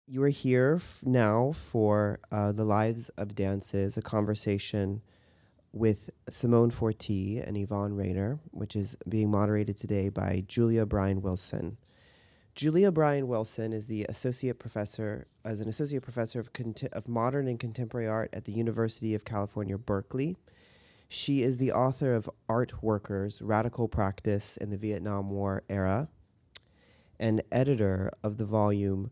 You are here now for The Lives of Dances, a conversation with Simone Forti and Yvonne Rayner, which is being moderated today by Julia Bryan-Wilson. Julia Bryan-Wilson is an associate professor of modern and contemporary art at the University of California, Berkeley. She is the author of Art Workers, Radical Practice in the Vietnam War Era, and editor of the volume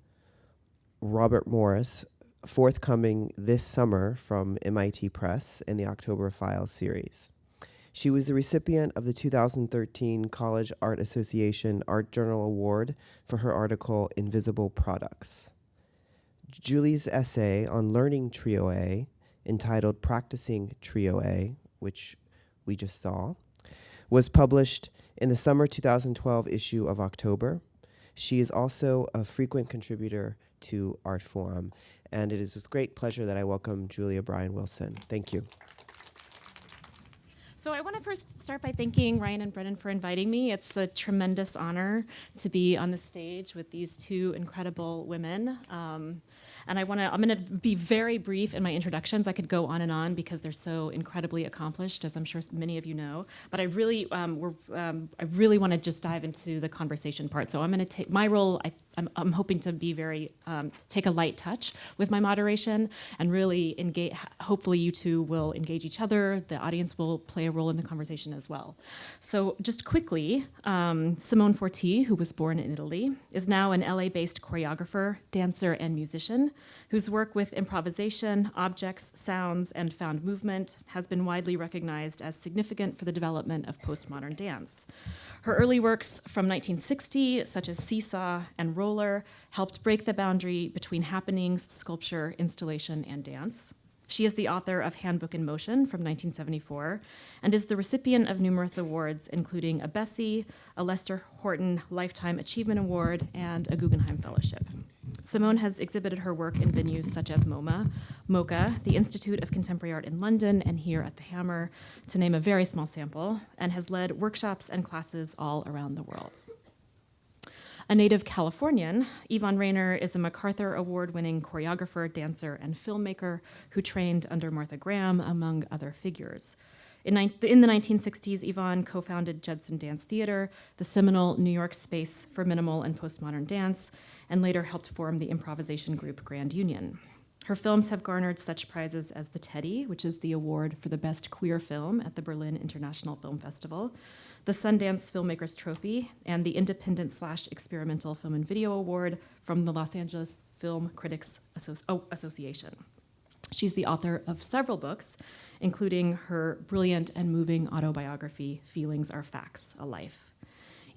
Robert Morris, forthcoming this summer from MIT Press in the October Files series. She was the recipient of the 2013 College Art Association Art Journal Award for her article Invisible Products. Julie's essay on learning Trio A, entitled Practicing Trio A, which we just saw, was published in the summer 2012 issue of October. She is also a frequent contributor to Artforum, and it is with great pleasure that I welcome Julia Bryan-Wilson. Thank you. So I want to first start by thanking Ryan and Brennan for inviting me. It's a tremendous honor to be on the stage with these two incredible women. And I'm going to be very brief in my introductions. I could go on and on because they're so incredibly accomplished, as I'm sure many of you know. But I really want to just dive into the conversation part. So I'm going to take my role. I'm hoping to be very take a light touch with my moderation and really engage. Hopefully, you two will engage each other. The audience will play a role in the conversation as well. So just quickly, Simone Forti, who was born in Italy, is now an LA-based choreographer, dancer, and musician whose work with improvisation, objects, sounds, and found movement has been widely recognized as significant for the development of postmodern dance. Her early works from 1960, such as Seesaw and Roller, helped break the boundary between happenings, sculpture, installation, and dance. She is the author of Handbook in Motion from 1974 and is the recipient of numerous awards, including a Bessie, a Lester Horton Lifetime Achievement Award, and a Guggenheim Fellowship. Simone has exhibited her work in venues such as MoMA, MoCA, the Institute of Contemporary Art in London, and here at the Hammer, to name a very small sample, and has led workshops and classes all around the world. A native Californian, Yvonne Rayner is a MacArthur Award-winning choreographer, dancer, and filmmaker who trained under Martha Graham, among other figures. In the 1960s, Yvonne co-founded Judson Dance Theater, the seminal New York space for minimal and postmodern dance, and later helped form the improvisation group Grand Union. Her films have garnered such prizes as the Teddy, which is the award for the best queer film at the Berlin International Film Festival, the Sundance Filmmakers Trophy, and the Independent/Experimental Film and Video Award from the Los Angeles Film Critics Association. She's the author of several books, including her brilliant and moving autobiography, Feelings Are Facts, A Life.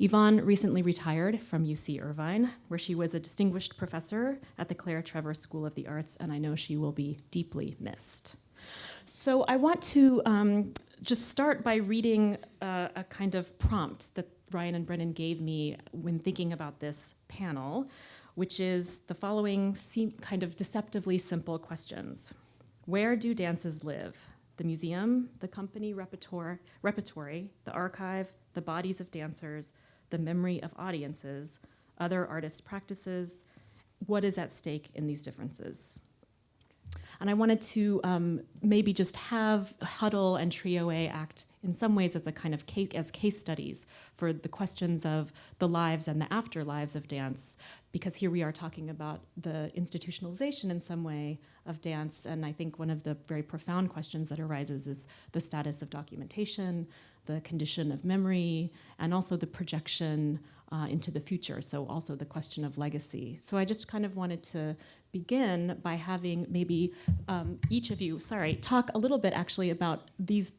Yvonne recently retired from UC Irvine, where she was a distinguished professor at the Claire Trevor School of the Arts, and I know she will be deeply missed. So I want to just start by reading a kind of prompt that Ryan and Brennan gave me when thinking about this panel, which is the following kind of deceptively simple questions. Where do dances live? The museum, the company repertory, the archive, the bodies of dancers, the memory of audiences, other artists' practices. What is at stake in these differences? And I wanted to maybe just have Huddle and Trio A act in some ways as a kind of case studies for the questions of the lives and the afterlives of dance, because here we are talking about the institutionalization in some way of dance, and I think one of the very profound questions that arises is the status of documentation, the condition of memory, and also the projection into the future, so also the question of legacy. So I just kind of wanted to begin by having maybe each of you, talk a little bit actually about these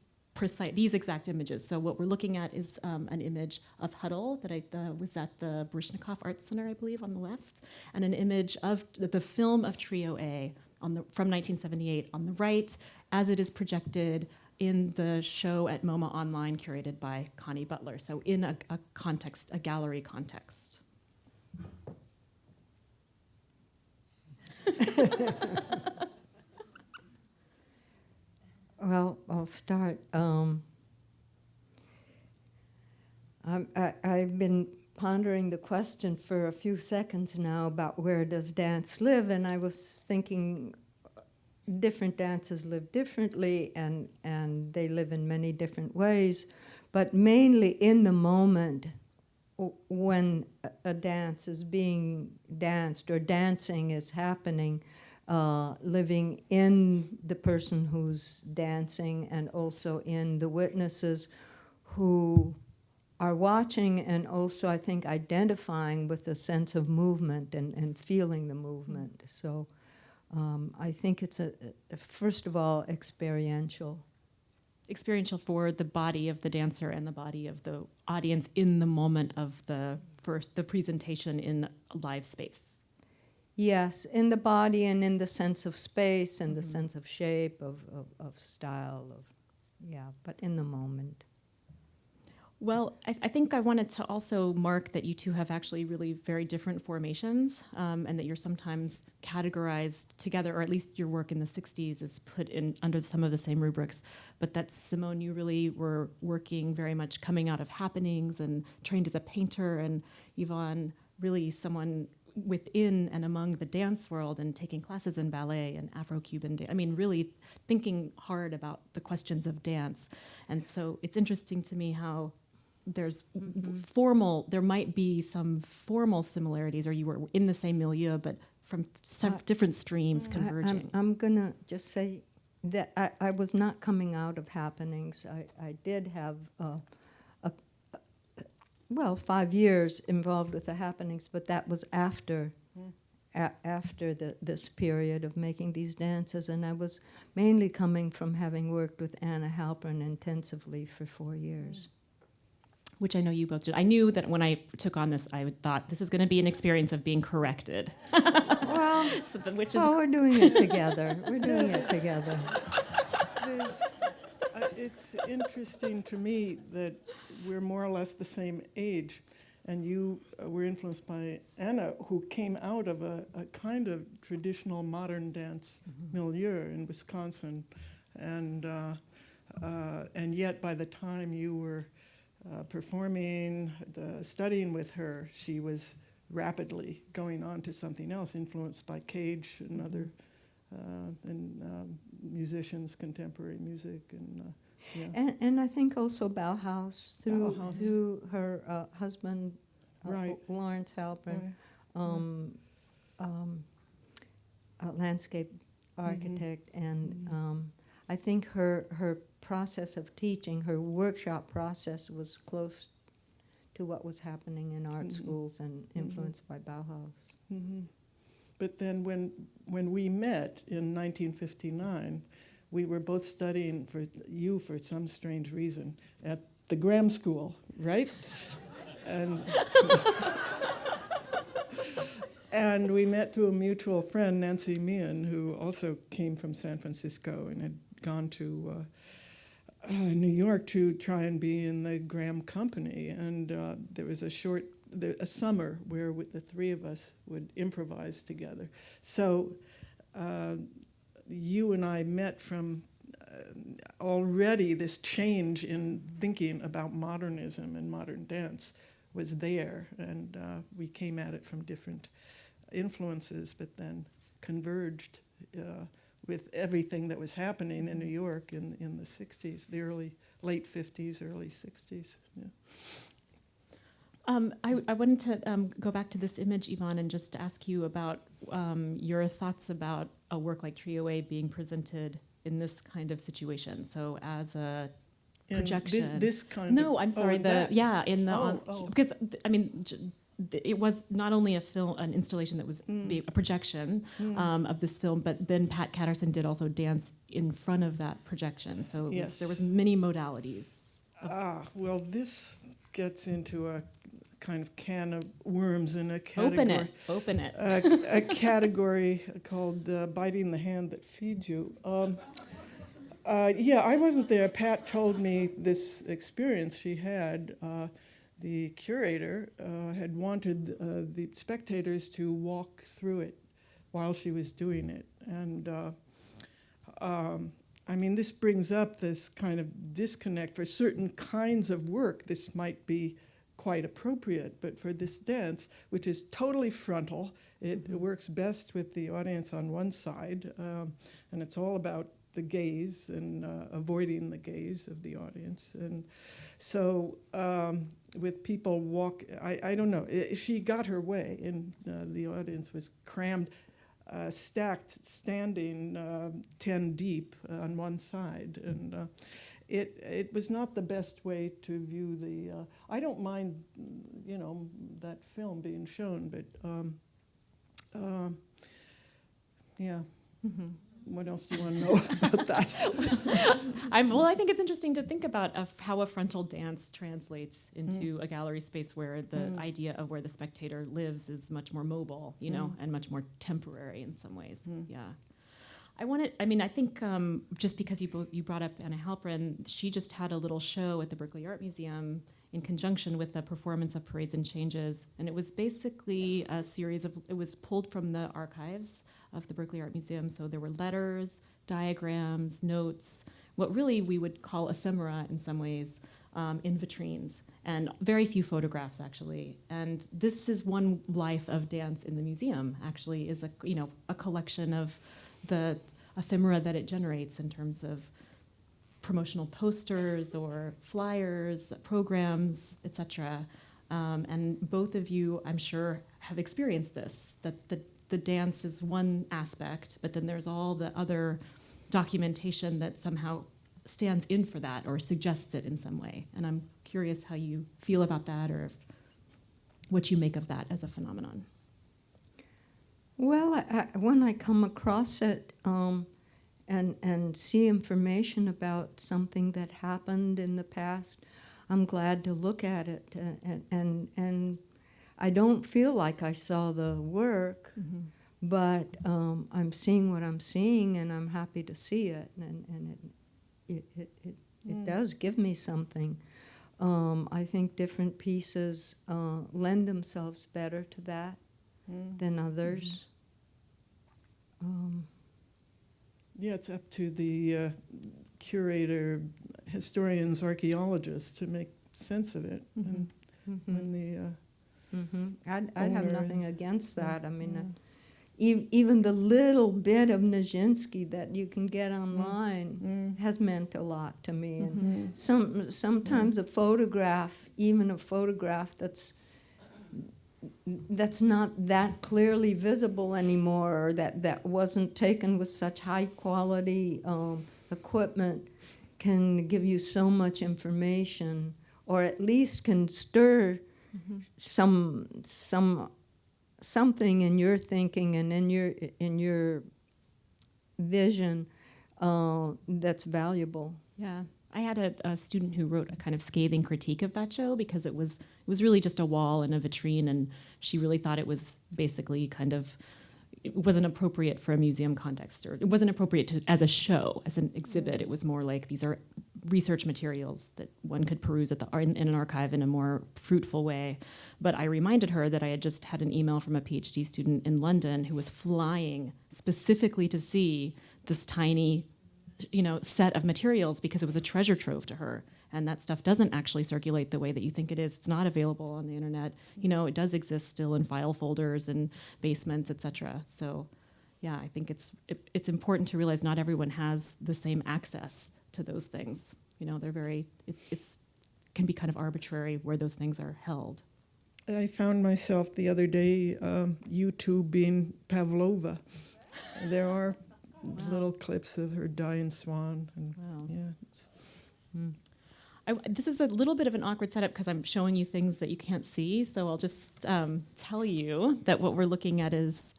exact images. So what we're looking at is an image of Huddle that was at the Baryshnikov Art Center, I believe, on the left, and an image of the film of Trio A from 1978 on the right, as it is projected in the show at MoMA Online, curated by Connie Butler. So in a context, a gallery context. Well, I'll start. I've been pondering the question for a few seconds now about where does dance live, and I was thinking different dances live differently, and they live in many different ways, but mainly in the moment when a dance is being danced or dancing is happening, living in the person who's dancing and also in the witnesses who are watching, and also I think identifying with the sense of movement and feeling the movement. So I think it's first of all experiential. Experiential for the body of the dancer and the body of the audience in the moment of the presentation in a live space. Yes, in the body and in the sense of space and the sense of shape, of style, but in the moment. Well, I think I wanted to also mark that you two have actually really very different formations, and that you're sometimes categorized together, or at least your work in the 60s is put in under some of the same rubrics, but that Simone, you really were working very much coming out of happenings and trained as a painter, and Yvonne, really someone within and among the dance world and taking classes in ballet and Afro-Cuban dance. I mean, really thinking hard about the questions of dance. And so it's interesting to me how there's there might be some formal similarities, or you were in the same milieu, but from different streams converging. I'm going to just say that I was not coming out of happenings. I did have, 5 years involved with the happenings, but that was after this period of making these dances, and I was mainly coming from having worked with Anna Halpern intensively for 4 years. Which I know you both did. I knew that when I took on this, I thought this is going to be an experience of being corrected. Well, we're doing it together. We're doing it together. It's interesting to me that we're more or less the same age, and you were influenced by Anna, who came out of a kind of traditional modern dance milieu in Wisconsin, and yet by the time you were performing, studying with her, she was rapidly going on to something else, influenced by Cage and other musicians, contemporary music, and I think also Bauhaus through her husband, Lawrence Halpern, a landscape architect, and I think her process of teaching, her workshop process, was close to what was happening in art schools and influenced by Bauhaus. But then when we met in 1959, we were both studying for some strange reason at the Graham School, right? And we met through a mutual friend, Nancy Meehan, who also came from San Francisco and had gone to New York to try and be in the Graham Company. And there was a summer where the three of us would improvise together. So you and I met from already this change in thinking about modernism and modern dance was there, and we came at it from different influences, but then converged with everything that was happening in New York in the 60s, the late 50s, early 60s. Yeah. I wanted to go back to this image, Yvonne, and just ask you about your thoughts about a work like Trio A being presented in this kind of situation. So as a projection. This kind no, of... I'm sorry. Because, I mean, it was not only an installation that was a projection of this film, but then Pat Catterson did also dance in front of that projection. So there was many modalities. Well, this gets into a kind of can of worms in a category. Open it. A category called biting the hand that feeds you. I wasn't there. Pat told me this experience she had. The curator had wanted the spectators to walk through it while she was doing it. And I mean, this brings up this kind of disconnect. For certain kinds of work, this might be quite appropriate. But for this dance, which is totally frontal, it works best with the audience on one side, and it's all about the gaze and avoiding the gaze of the audience. And so with people I don't know, she got her way, and the audience was crammed, stacked, standing 10 deep on one side. And it was not the best way to view the, I don't mind, that film being shown, but yeah. Mm-hmm. What else do you want to know about that? I think it's interesting to think about how a frontal dance translates into a gallery space where the idea of where the spectator lives is much more mobile, and much more temporary in some ways. Yeah. I think just because you brought up Anna Halprin, she just had a little show at the Berkeley Art Museum in conjunction with the performance of Parades and Changes. And it was basically a series it was pulled from the archives of the Berkeley Art Museum. So there were letters, diagrams, notes, what really we would call ephemera in some ways, in vitrines, and very few photographs actually. And this is one life of dance in the museum, actually, is a collection of the ephemera that it generates in terms of promotional posters or flyers, programs, etc. And both of you, I'm sure, have experienced this, that the dance is one aspect, but then there's all the other documentation that somehow stands in for that or suggests it in some way. And I'm curious how you feel about that, or what you make of that as a phenomenon. Well, when I come across it and see information about something that happened in the past, I'm glad to look at it. And I don't feel like I saw the work, but I'm seeing what I'm seeing, and I'm happy to see it. And it does give me something. I think different pieces lend themselves better to that than others. Yeah, it's up to the curator, historians, archaeologists to make sense of it. And when the I'd have nothing against that. I mean, even the little bit of Nijinsky that you can get online has meant a lot to me. And sometimes a photograph, even a photograph that's not that clearly visible anymore, or that wasn't taken with such high quality equipment, can give you so much information, or at least can stir something in your thinking and in your vision that's valuable. Yeah. I had a student who wrote a kind of scathing critique of that show because it was really just a wall and a vitrine, and she really thought it was basically it wasn't appropriate for a museum context, or it wasn't appropriate as a show, as an exhibit. It was more like these are research materials that one could peruse in an archive in a more fruitful way. But I reminded her that I had just had an email from a PhD student in London who was flying specifically to see this tiny set of materials because it was a treasure trove to her. And that stuff doesn't actually circulate the way that you think it is. It's not available on the internet. It does exist still in file folders and basements, etc. So, yeah, I think it's important to realize not everyone has the same access to those things. They're can be kind of arbitrary where those things are held. I found myself the other day YouTube being Pavlova. There are little clips of her dying swan. And This is a little bit of an awkward setup because I'm showing you things that you can't see, so I'll just tell you that what we're looking at is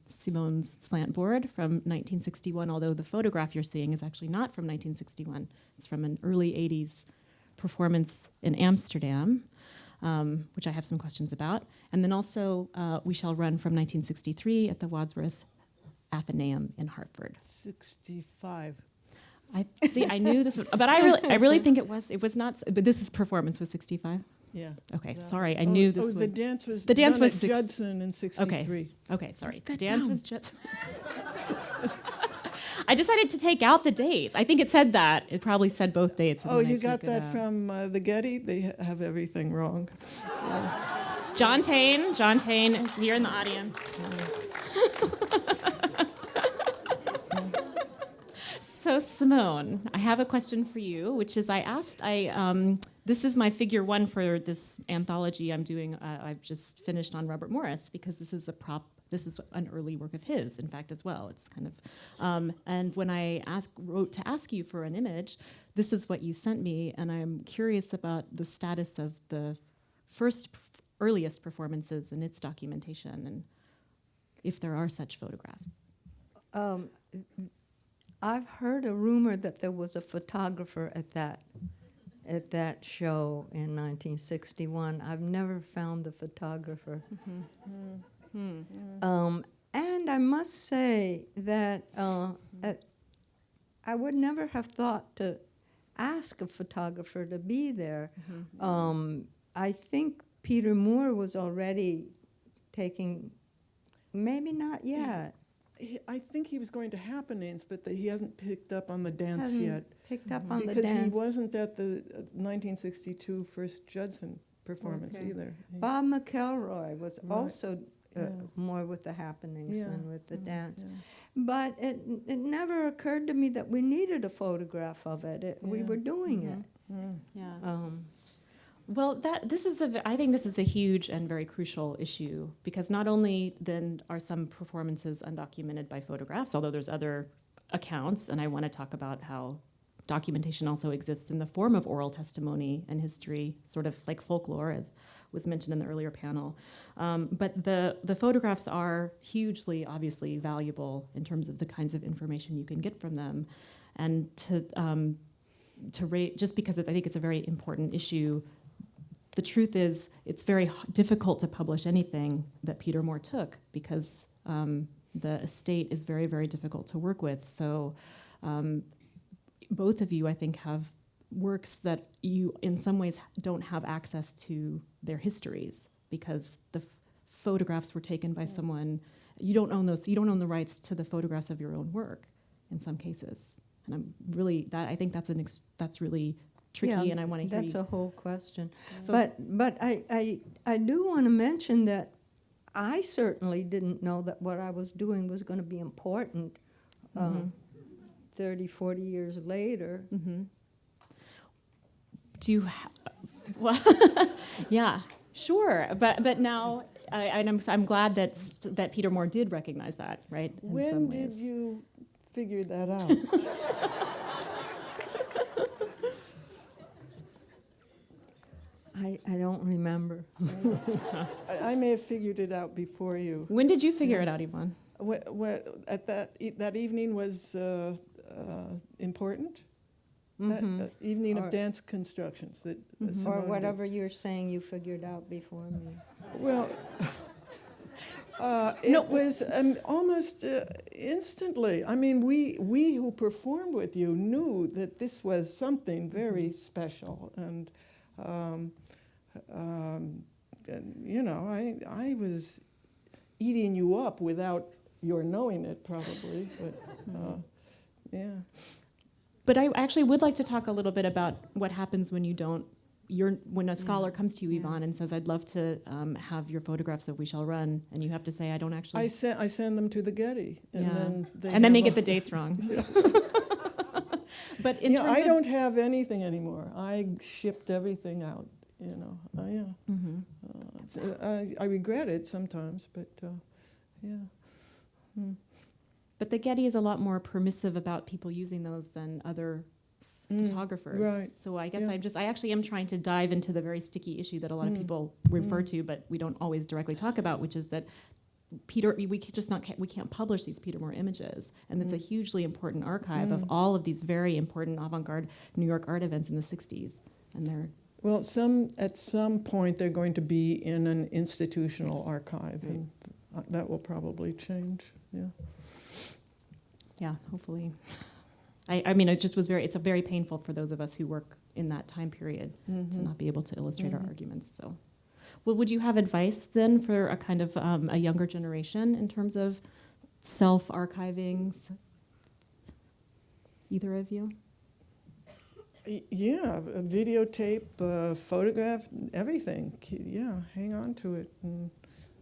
Simone's slant board from 1961, although the photograph you're seeing is actually not from 1961. It's from an early 80s performance in Amsterdam, which I have some questions about. And then also We Shall Run from 1963 at the Wadsworth Athenaeum in Hartford. 65. I knew this would, but I really think it was not. But this performance was 65. Yeah. Okay, sorry, I knew this. The dance was at Judson in 63. Okay, sorry. The dance was Judson. I decided to take out the dates. I think it said that. It probably said both dates. And Oh, then I you took got it that out. from the Getty? They have everything wrong. John Tain is here in the audience. So Simone, I have a question for you, which is this is my figure one for this anthology I'm doing. I've just finished on Robert Morris because this is an early work of his, in fact, as well. It's kind of, and when I wrote to ask you for an image, this is what you sent me, and I'm curious about the status of the earliest performances and its documentation, and if there are such photographs. I've heard a rumor that there was a photographer at that show in 1961. I've never found the photographer. And I must say that I would never have thought to ask a photographer to be there. I think Peter Moore was already taking, maybe not yet. I think he was going to happenings, but he hasn't picked up on the dance Hasn't yet. picked up on the Because he dance. wasn't at the 1962 first Judson performance Okay. either. Bob McElroy was Right. also Yeah. more with the happenings Yeah. than with the dance. Yeah. But it never occurred to me that we needed a photograph of it. We Yeah. were doing it. Yeah. Well, I think this is a huge and very crucial issue because not only then are some performances undocumented by photographs, although there's other accounts, and I want to talk about how documentation also exists in the form of oral testimony and history, sort of like folklore, as was mentioned in the earlier panel. But the photographs are hugely, obviously, valuable in terms of the kinds of information you can get from them, and to rate just because I think it's a very important issue. The truth is, it's very difficult to publish anything that Peter Moore took because the estate is very, very difficult to work with. So both of you, I think, have works that you, in some ways, don't have access to their histories because the photographs were taken by someone. You don't own those. You don't own the rights to the photographs of your own work, in some cases. And I think that's really tricky, and I want to hear That's you. a whole question. So- But I do want to mention that I certainly didn't know that what I was doing was going to be important 30, 40 years later. Do you well, yeah, sure. But now, I'm glad that Peter Moore did recognize that, right? in When some did ways. you figure that out? I don't remember. I may have figured it out before you. When did you figure it out, Yvonne? At that evening was important. That evening Or- of dance constructions that Or Simone did. whatever you're saying you figured out before me. Well, it was almost instantly. I mean, we who performed with you knew that this was something very special, and you know, I was eating you up without your knowing it, probably. But yeah. But I actually would like to talk a little bit about what happens when you don't. When a scholar comes to you, Yvonne, and says, "I'd love to have your photographs of We Shall Run," and you have to say, "I don't actually." I send them to the Getty, and Yeah. then and they have get a- the dates wrong. But in terms I of, don't have anything anymore. I shipped everything out. You know. I regret it sometimes, but yeah. But the Getty is a lot more permissive about people using those than other photographers. right. So I guess Yeah. I actually am trying to dive into the very sticky issue that a lot of people refer to, but we don't always directly talk about, which is that we can't publish these Peter Moore images, and it's a hugely important archive of all of these very important avant-garde New York art events in the '60s, and they're. Well, at some point they're going to be in an institutional archive, and that will probably change. Yeah. Yeah, hopefully. I mean, it's very painful for those of us who work in that time period to not be able to illustrate our arguments. So, well, would you have advice then for a kind of a younger generation in terms of self-archiving? either of you? Yeah, a videotape, photograph, everything. Yeah, hang on to it. And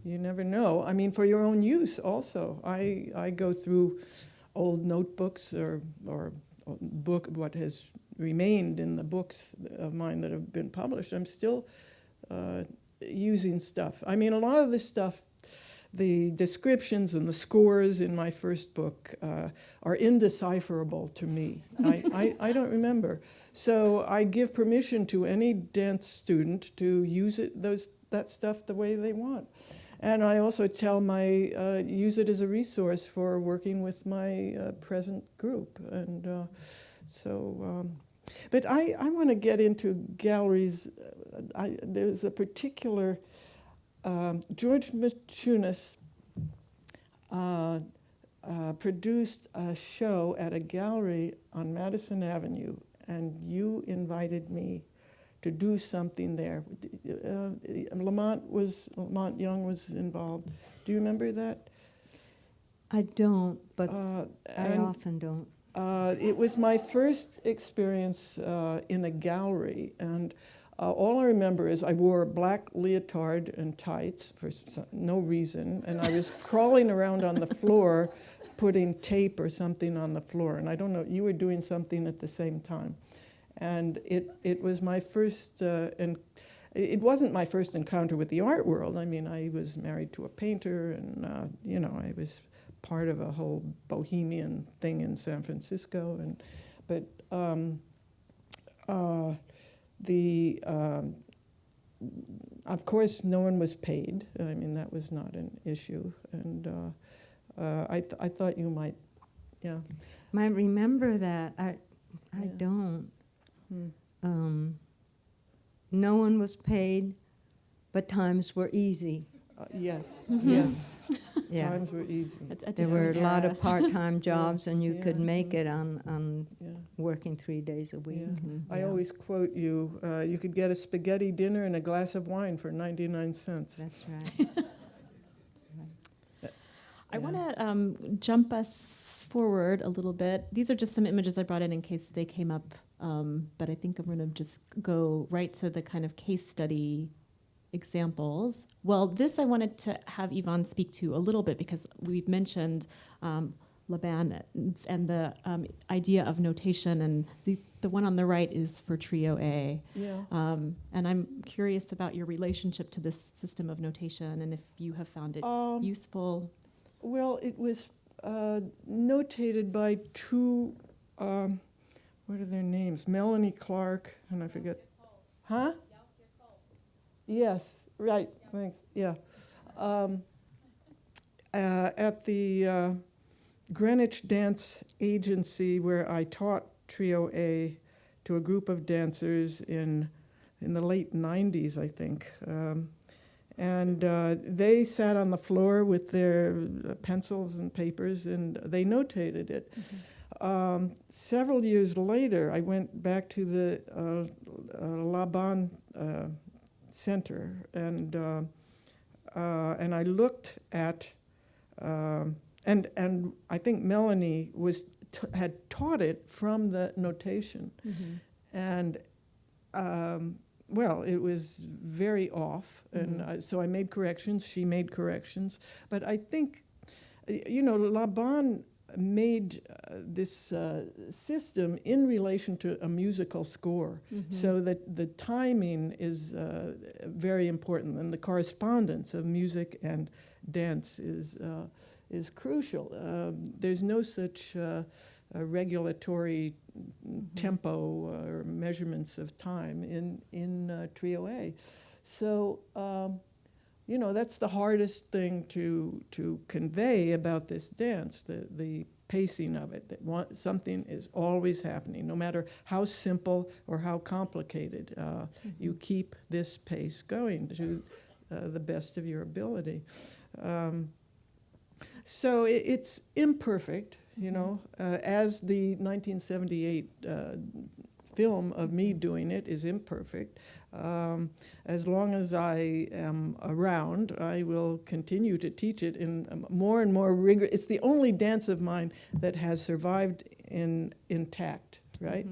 you never know. I mean, for your own use also. I go through old notebooks or book, what has remained in the books of mine that have been published. I'm still using stuff. I mean, a lot of this stuff, the descriptions and the scores in my first book are indecipherable to me. I don't remember. So I give permission to any dance student to use that stuff the way they want. And I also tell use it as a resource for working with my present group. And but I want to get into galleries. There's a particular, George Machunas produced a show at a gallery on Madison Avenue, and you invited me to do something there. Lamont Young was involved. Do you remember that? I don't, but I often don't. It was my first experience in a gallery, and all I remember is I wore a black leotard and tights for no reason, and I was crawling around on the floor putting tape or something on the floor, and I don't know, you were doing something at the same time. And it was my first, and it wasn't my first encounter with the art world. I mean, I was married to a painter, and I was part of a whole bohemian thing in San Francisco. But of course, no one was paid. I mean, that was not an issue. And I thought you might, yeah. Might remember that. I don't. No one was paid, but times were easy. Yes, yes. Yeah. Times were easy. There were a lot of part-time jobs, and you Yeah. could make it on Yeah. working 3 days a week. Yeah. And, I always quote you, you could get a spaghetti dinner and a glass of wine for 99 cents. That's right. I want to jump us forward a little bit. These are just some images I brought in case they came up, but I think I'm going to just go right to the kind of case study examples. Well, this I wanted to have Yvonne speak to a little bit because we've mentioned Laban and the idea of notation, and the one on the right is for Trio A. Yeah. And I'm curious about your relationship to this system of notation and if you have found it useful. Well, it was notated by two, what are their names? Melanie Clark, and I forget. Huh? Yes, right, thanks, yeah. At the Greenwich Dance Agency, where I taught Trio A to a group of dancers in the late 90s, I think. And they sat on the floor with their pencils and papers, and they notated it. Mm-hmm. Several years later, I went back to the Laban Center, and I looked at, and I think Melanie had taught it from the notation, and well, it was very off, and so I made corrections. She made corrections, but I think, Laban made this system in relation to a musical score, so that the timing is very important, and the correspondence of music and dance is crucial. There's no such regulatory tempo or measurements of time in Trio A. So, that's the hardest thing to convey about this dance, the pacing of it, that something is always happening, no matter how simple or how complicated. You keep this pace going to the best of your ability. So it's imperfect, as the 1978 film of me doing it is imperfect. As long as I am around, I will continue to teach it in more and more rigor. It's the only dance of mine that has survived intact, right?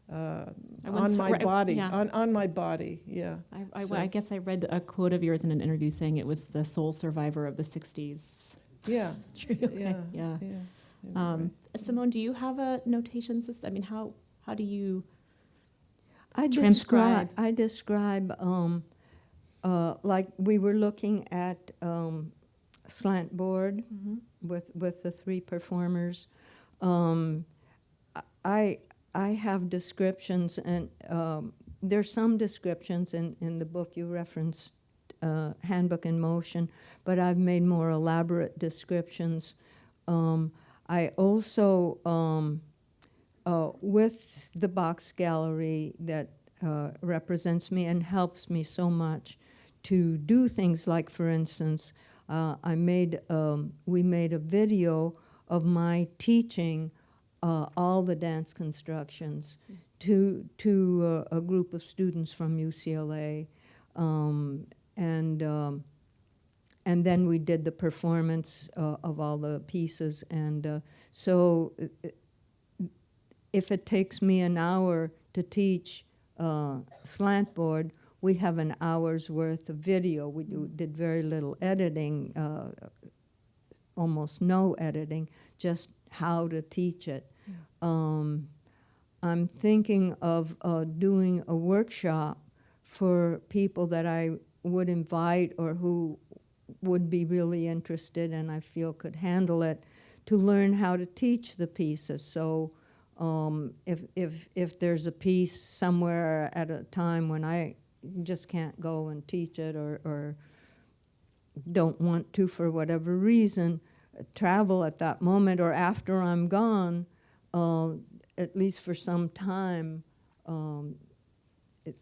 I On once my re- body, yeah. on my body, yeah. I guess I read a quote of yours in an interview saying it was the sole survivor of the 60s. Yeah, Okay, yeah. Anyway. Simone, do you have a notation system? I mean, how do you transcribe? I describe like we were looking at slant board with the three performers. I have descriptions, and there's some descriptions in the book you referenced, Handbook in Motion, but I've made more elaborate descriptions. I also, with the box gallery that represents me and helps me so much to do things like, for instance, we made a video of my teaching all the dance constructions to a group of students from UCLA, and then we did the performance of all the pieces. And so if it takes me an hour to teach slant board, we have an hour's worth of video. We did very little editing, almost no editing, just how to teach it. I'm thinking of doing a workshop for people that I would invite or who would be really interested and I feel could handle it, to learn how to teach the pieces. So if there's a piece somewhere at a time when I just can't go and teach it, or don't want to for whatever reason, travel at that moment or after I'm gone, at least for some time,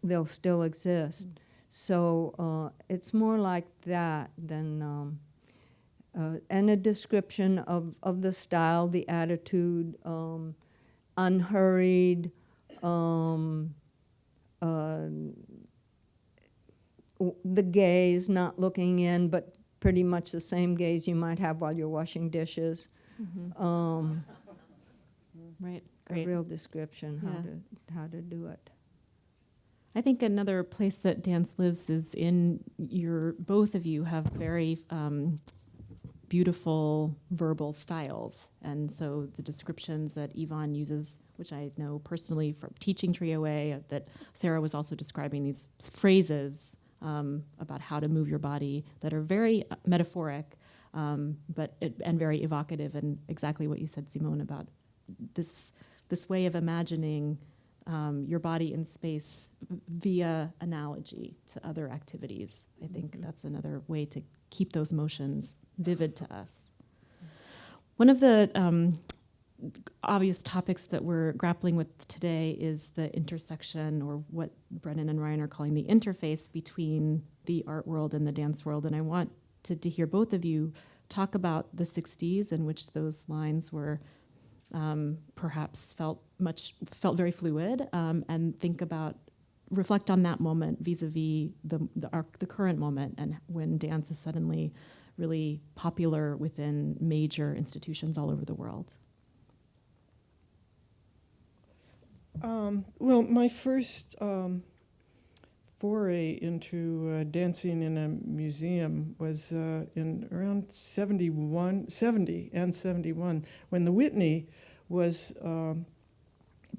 they'll still exist. So it's more like that than, and a description of the style, the attitude, unhurried, the gaze, not looking in, but pretty much the same gaze you might have while you're washing dishes. Right, A great. real description Yeah. how to do it. I think another place that dance lives is in both of you have very beautiful verbal styles. And so the descriptions that Yvonne uses, which I know personally from teaching Trio A, that Sarah was also describing these phrases about how to move your body that are very metaphoric, and very evocative, and exactly what you said, Simone, about this way of imagining your body in space via analogy to other activities. I think that's another way to keep those motions vivid to us. One of the obvious topics that we're grappling with today is the intersection, or what Brennan and Ryan are calling the interface between the art world and the dance world. And I wanted to hear both of you talk about the 60s, in which those lines were perhaps felt very fluid, and reflect on that moment vis-a-vis the current moment, and when dance is suddenly really popular within major institutions all over the world. Well, my first foray into dancing in a museum was in around 70 and 71, when the Whitney was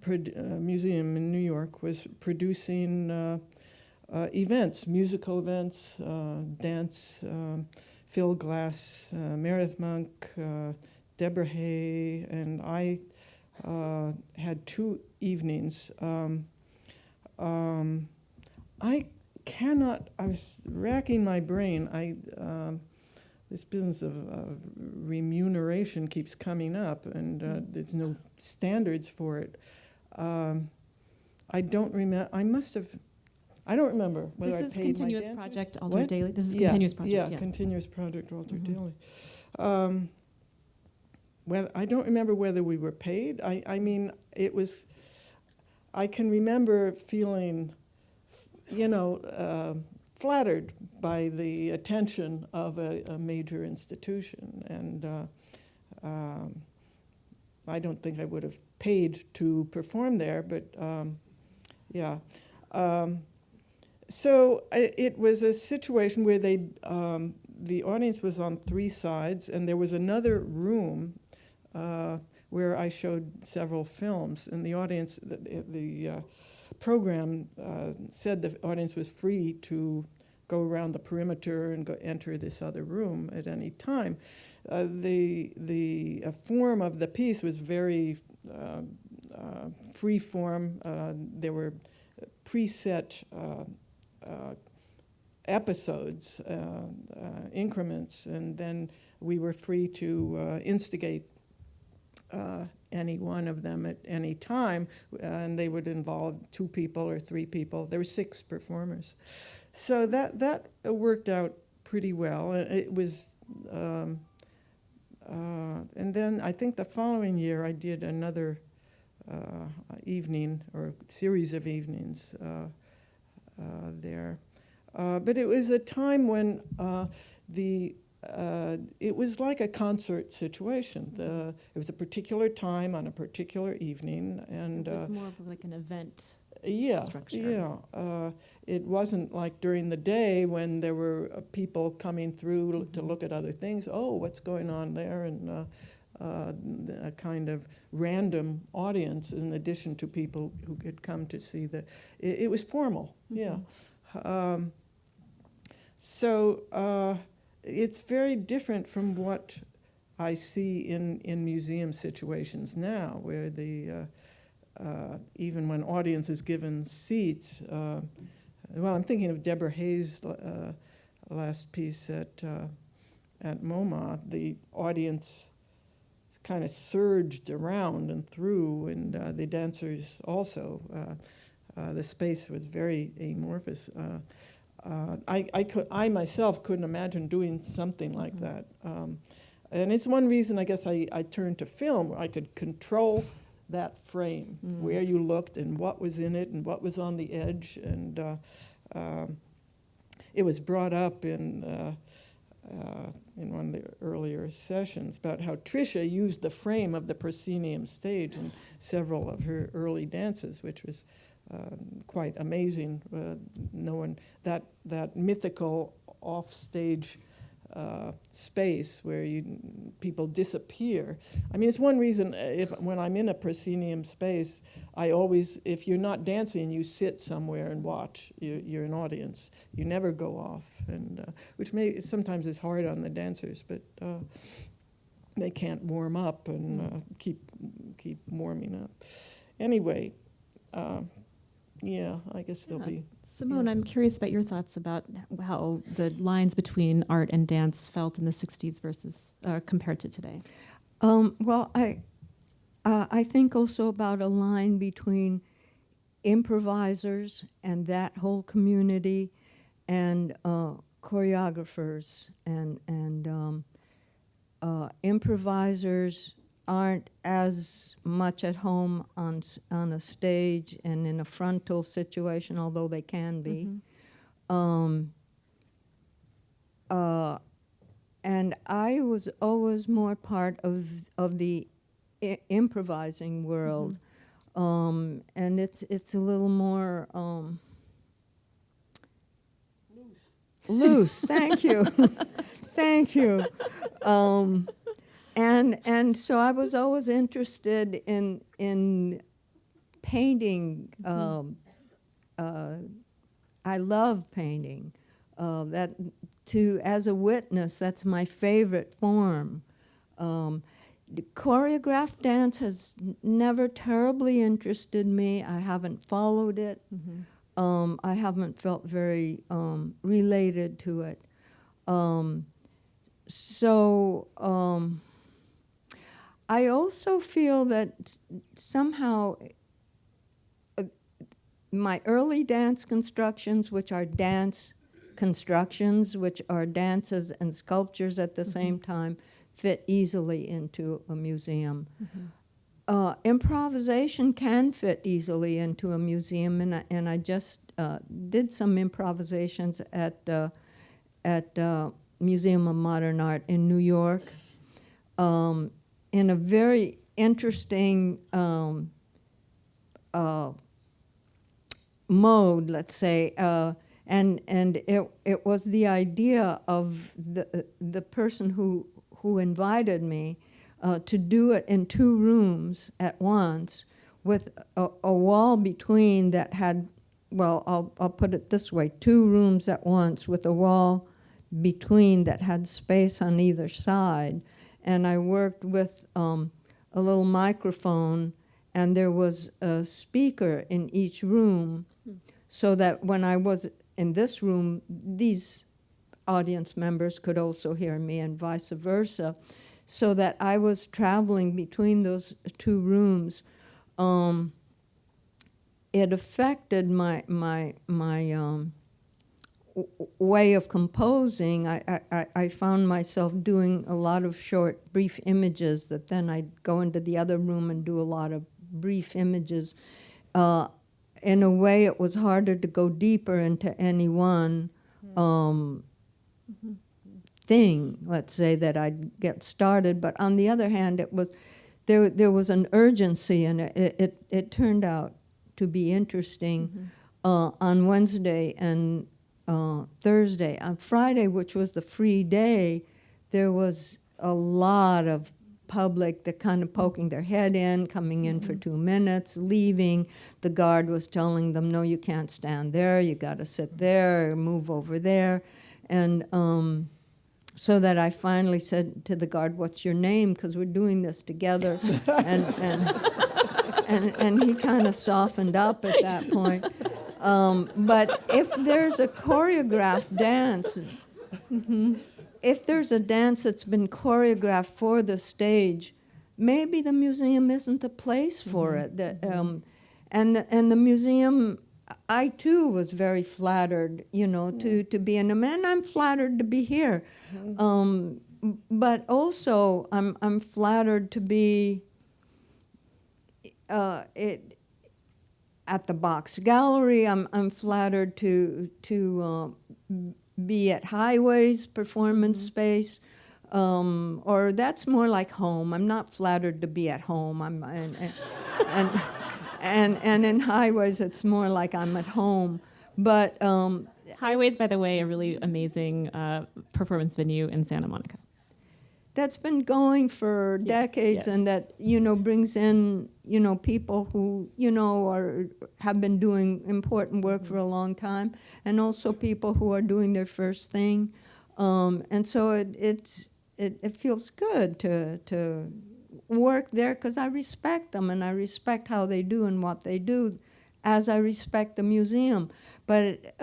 museum in New York was producing events, musical events, dance. Phil Glass, Meredith Monk, Deborah Hay, and I had 2 evenings. I was racking my brain. This business of remuneration keeps coming up, and there's no standards for it. I don't remember. I don't remember whether I paid my dancers. This is Continuous Project Alter What? Daily. This is Continuous Project. Yeah, Continuous Project Alter Daily. Well, I don't remember whether we were paid. I mean, it was. I can remember feeling, flattered by the attention of a major institution, and I don't think I would have paid to perform there, but yeah. So it was a situation where the audience was on three sides, and there was another room where I showed several films, and the audience, the program said the audience was free to go around the perimeter and enter this other room at any time. The form of the piece was very free form. There were preset episodes, increments, and then we were free to instigate any one of them at any time, and they would involve 2 people or 3 people. There were 6 performers. So that worked out pretty well. It was, and then I think the following year I did another evening or series of evenings there. But it was a time when it was like a concert situation. It was a particular time on a particular evening, and it was more of like an event structure. Yeah. It wasn't like during the day when there were people coming through to look at other things. Oh, what's going on there? And a kind of random audience in addition to people who had come to see it was formal, yeah. So it's very different from what I see in museum situations now, where even when audience is given seats, well, I'm thinking of Deborah Hayes' last piece at MoMA. The audience kind of surged around and through, and the dancers also. The space was very amorphous. I myself couldn't imagine doing something like that. And it's one reason, I guess, I turned to film. I could control that frame, where you looked and what was in it and what was on the edge. And it was brought up in one of the earlier sessions about how Tricia used the frame of the proscenium stage in several of her early dances, which was quite amazing, knowing that mythical off-stage space where people disappear. I mean, it's one reason when I'm in a proscenium space, I always, if you're not dancing, you sit somewhere and watch. You're an audience. You never go off, and which sometimes is hard on the dancers, but they can't warm up and keep warming up. Anyway. Yeah, I guess there'll be. Simone, I'm curious about your thoughts about how the lines between art and dance felt in the 60s versus compared to today. Well, I think also about a line between improvisers and that whole community and choreographers. And improvisers aren't as much at home on a stage and in a frontal situation, although they can be. And I was always more part of the improvising world, and it's a little more loose. Thank you, thank you. And so I was always interested in painting. I love painting. As a witness, that's my favorite form. The choreographed dance has never terribly interested me. I haven't followed it. I haven't felt very related to it. I also feel that somehow my early dance constructions, which are dance constructions, which are dances and sculptures at the same time, fit easily into a museum. Improvisation can fit easily into a museum, and I just did some improvisations at Museum of Modern Art in New York. In a very interesting mode, let's say, and it was the idea of the person who invited me to do it in 2 rooms at once, with a wall between that had, well, I'll put it this way, 2 rooms at once with a wall between that had space on either side. And I worked with a little microphone, and there was a speaker in each room, so that when I was in this room, these audience members could also hear me, and vice versa, so that I was traveling between those 2 rooms. It affected my way of composing. I found myself doing a lot of short, brief images that then I'd go into the other room and do a lot of brief images. In a way, it was harder to go deeper into any one thing, let's say, that I'd get started. But on the other hand, it was there was an urgency, and it turned out to be interesting. On Wednesday and Thursday. On Friday, which was the free day, there was a lot of public that kind of poking their head in, coming in for 2 minutes, leaving. The guard was telling them, no, you can't stand there, you got to sit there, or move over there. And so that I finally said to the guard, what's your name? Because we're doing this together. And he kind of softened up at that point. But if there's a choreographed dance, if there's a dance that's been choreographed for the stage, maybe the museum isn't the place for it. And the museum, I too was very flattered, to be in them, and I'm flattered to be here. But also, I'm flattered to be at the Box Gallery. I'm flattered to be at Highway's performance space, or that's more like home. I'm not flattered to be at home. And in Highways, it's more like I'm at home. But Highways, by the way, a really amazing performance venue in Santa Monica. That's been going for decades, and that brings in people who have been doing important work for a long time, and also people who are doing their first thing, and so it feels good to work there, because I respect them and I respect how they do and what they do, as I respect the museum. But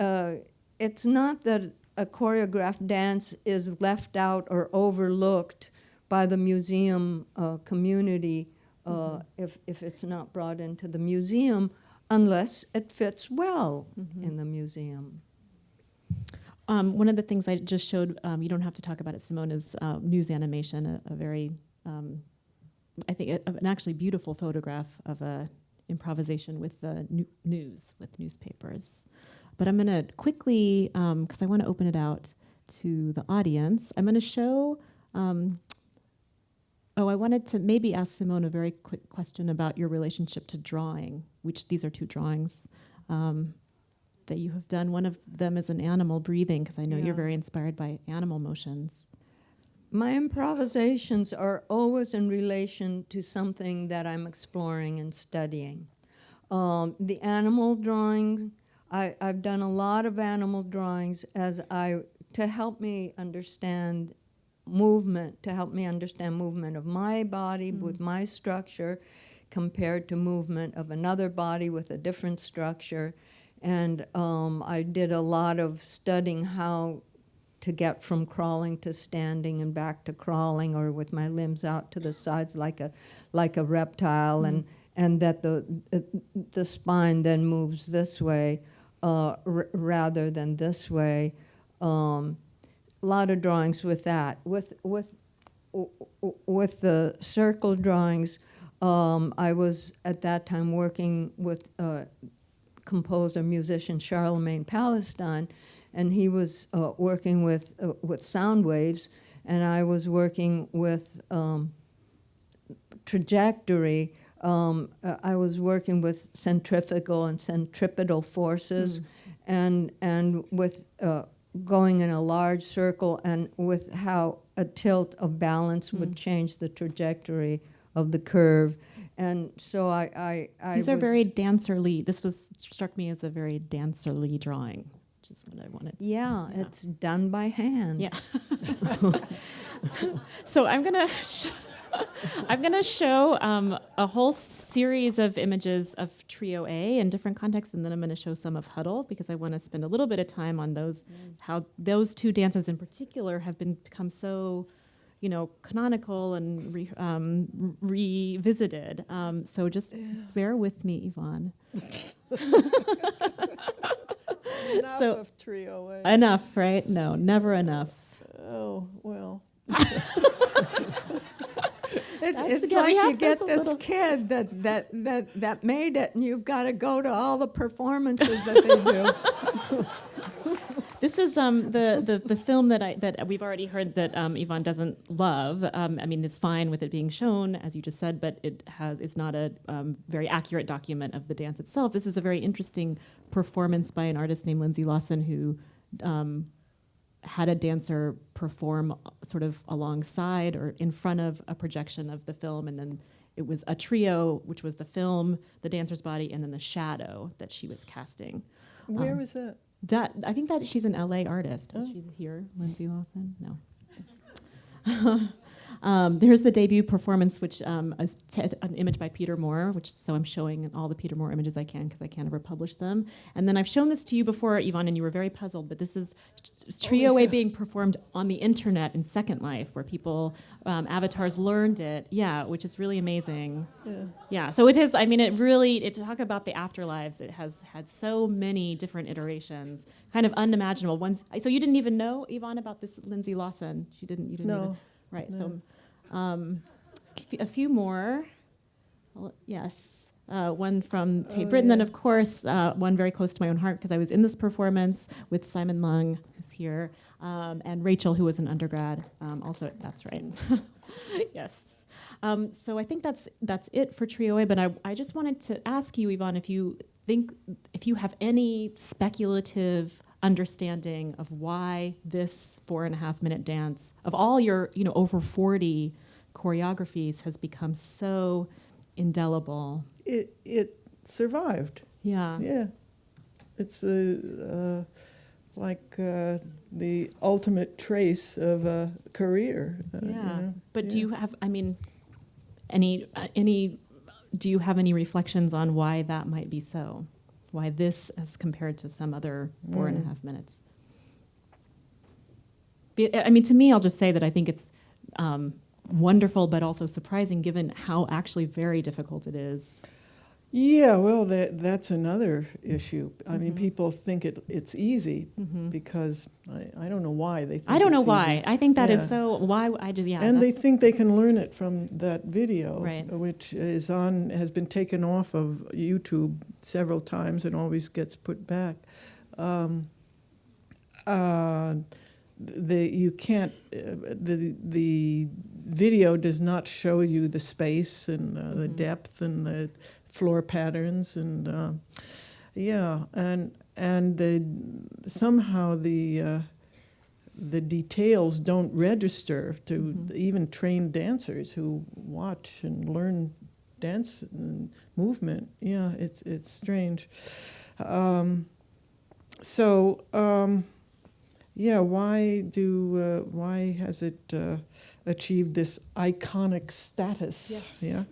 it's not that a choreographed dance is left out or overlooked by the museum community if it's not brought into the museum, unless it fits well in the museum. One of the things I just showed, you don't have to talk about it, Simone, is news animation, a very, I think, an actually beautiful photograph of a improvisation with the news, with newspapers. But I'm going to quickly, because I want to open it out to the audience, I'm going to show, I wanted to maybe ask Simone a very quick question about your relationship to drawing, which these are 2 drawings that you have done. One of them is an animal breathing, because I know you're very inspired by animal motions. My improvisations are always in relation to something that I'm exploring and studying. The animal drawings, I've done a lot of animal drawings to help me understand movement, of my body with my structure compared to movement of another body with a different structure. And I did a lot of studying how to get from crawling to standing and back to crawling, or with my limbs out to the sides like a reptile, and that the spine then moves this way rather than this way. A lot of drawings with that. With the circle drawings, I was at that time working with composer, musician Charlemagne Palestine, and he was working with sound waves, and I was working with trajectory. I was working with centrifugal and centripetal forces, and with going in a large circle, and with how a tilt of balance would change the trajectory of the curve. And so I These are was, very dancerly. This struck me as a very dancerly drawing, which is what I wanted. yeah, it's done by hand. Yeah. So I'm gonna show a whole series of images of Trio A in different contexts, and then I'm going to show some of Huddle because I want to spend a little bit of time on those, how those two dances in particular have become so, canonical and revisited. So just bear with me, Yvonne. Enough So- of Trio A. Enough, right? No, never enough. Oh, well. It's yeah, we like have you get this a this little- kid that made it, and you've got to go to all the performances that they do. This is the film that we've already heard that Yvonne doesn't love. It's fine with it being shown, as you just said, but it's not a very accurate document of the dance itself. This is a very interesting performance by an artist named Lindsay Lawson, who had a dancer perform sort of alongside or in front of a projection of the film, and then it was a trio, which was the film, the dancer's body, and then the shadow that she was casting. Where was that? I think that she's an LA artist. Is she here, Lindsay Lawson? No. There's the debut performance, which is an image by Peter Moore, so I'm showing all the Peter Moore images I can because I can't ever publish them. And then I've shown this to you before, Yvonne, and you were very puzzled, but this is Trio A being performed on the internet in Second Life, where people, avatars learned it, which is really amazing. Yeah, so it is, to talk about the afterlives, it has had so many different iterations, kind of unimaginable ones. So you didn't even know, Yvonne, about this Lindsay Lawson? You didn't No. even, right, No. so a few more. Yes. One from Tate Britain, then of course one very close to my own heart because I was in this performance with Simon Lung, who's here, and Rachel, who was an undergrad. Also, that's right. Yes. So I think that's it for Trio A. But I just wanted to ask you, Yvonne, if you have any speculative understanding of why this 4.5-minute dance, of all your over 40 choreographies, has become so indelible. It survived. Yeah. Yeah. It's like the ultimate trace of a career. But do you have, any do you have any reflections on why that might be so? Why this as compared to some other 4.5 minutes? To me, I'll just say that I think it's wonderful, but also surprising, given how actually very difficult it is. Yeah, well, that's another issue. I mean, people think it's easy because I don't know why they think I don't know it's why. easy. I think that is Yeah. so. Why I just And they think they can learn it from that video, Right. which has been taken off of YouTube several times and always gets put back. The video does not show you the space and the depth and the floor patterns and somehow the details don't register to even trained dancers who watch and learn dance and movement. Yeah, it's strange. Why has it achieved this iconic status? Yes. Yeah.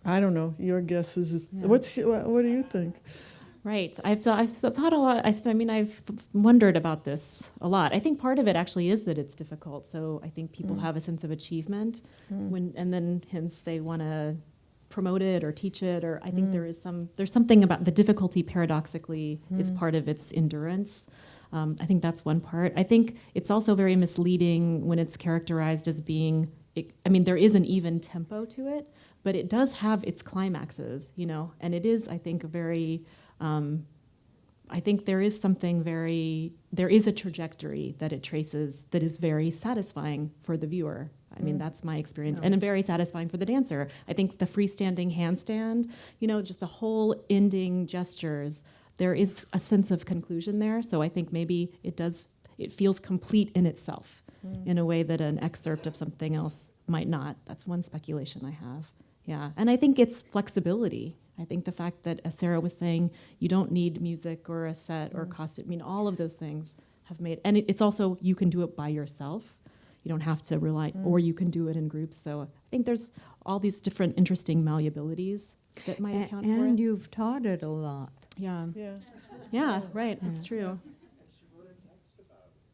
I don't know. Your guess is. Yeah. What do you think? Right. I've thought a lot. I've wondered about this a lot. I think part of it actually is that it's difficult. So I think people have a sense of achievement, and then hence they want to promote it or teach it. Or I think there's something about the difficulty. Paradoxically, is part of its endurance. I think that's one part. I think it's also very misleading when it's characterized as being. There is an even tempo to it, but it does have its climaxes, and it is, I think, very. I think there is a trajectory that it traces that is very satisfying for the viewer. I mean, that's my experience, and very satisfying for the dancer. I think the freestanding handstand, just the whole ending gestures, there is a sense of conclusion there. So I think maybe it feels complete in itself in a way that an excerpt of something else might not. That's one speculation I have. Yeah, and I think it's flexibility. I think the fact that, as Sarah was saying, you don't need music or a set or costume. I mean, all of those things have made, and it's also, you can do it by yourself. You don't have to rely, or you can do it in groups. So I think there's all these different interesting malleabilities that might account for it. And you've taught it a lot. Yeah. Yeah. Yeah, right, that's true.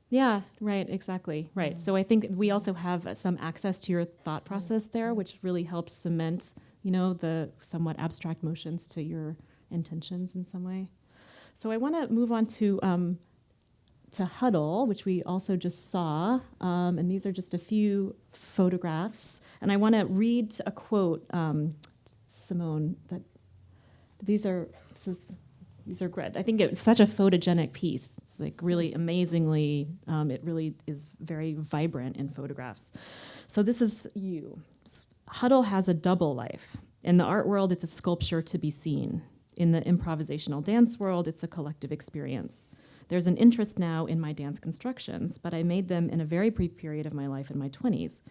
Yeah, right, exactly, right. So I think we also have some access to your thought process there, which really helps cement, the somewhat abstract motions to your intentions in some way. So I want to move on to Huddle, which we also just saw, and these are just a few photographs. And I want to read a quote, Simone, that these are great. I think it's such a photogenic piece. It's like really amazingly, it really is very vibrant in photographs. So this is you. Huddle has a double life. In the art world, it's a sculpture to be seen. In the improvisational dance world, it's a collective experience. There's an interest now in my dance constructions, but I made them in a very brief period of my life in my 20s.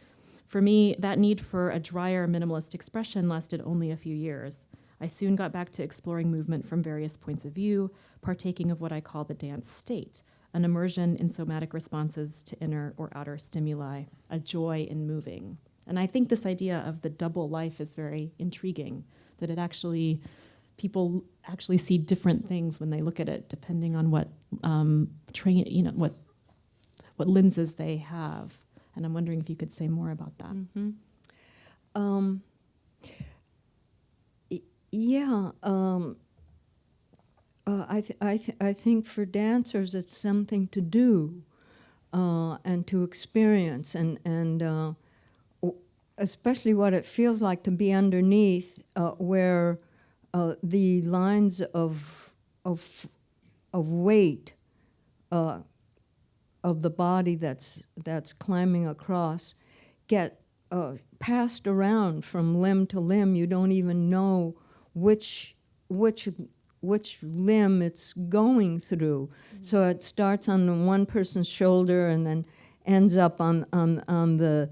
For me, that need for a drier, minimalist expression lasted only a few years. I soon got back to exploring movement from various points of view, partaking of what I call the dance state, an immersion in somatic responses to inner or outer stimuli, a joy in moving. And I think this idea of the double life is very intriguing, that people actually see different things when they look at it, depending on what what lenses they have. And I'm wondering if you could say more about that. Mm-hmm. I think for dancers it's something to do and to experience, and especially what it feels like to be underneath, where the lines of weight of the body that's climbing across get passed around from limb to limb. You don't even know which limb it's going through. Mm-hmm. So it starts on one person's shoulder and then ends up on the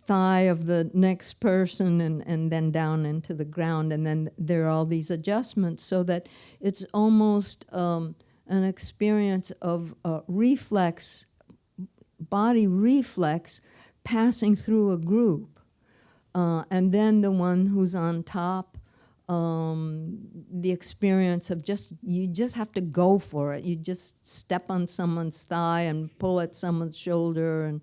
thigh of the next person, and then down into the ground. And then there are all these adjustments, so that it's almost an experience of body reflex passing through a group. And then the one who's on top, the experience of you just have to go for it. You just step on someone's thigh and pull at someone's shoulder and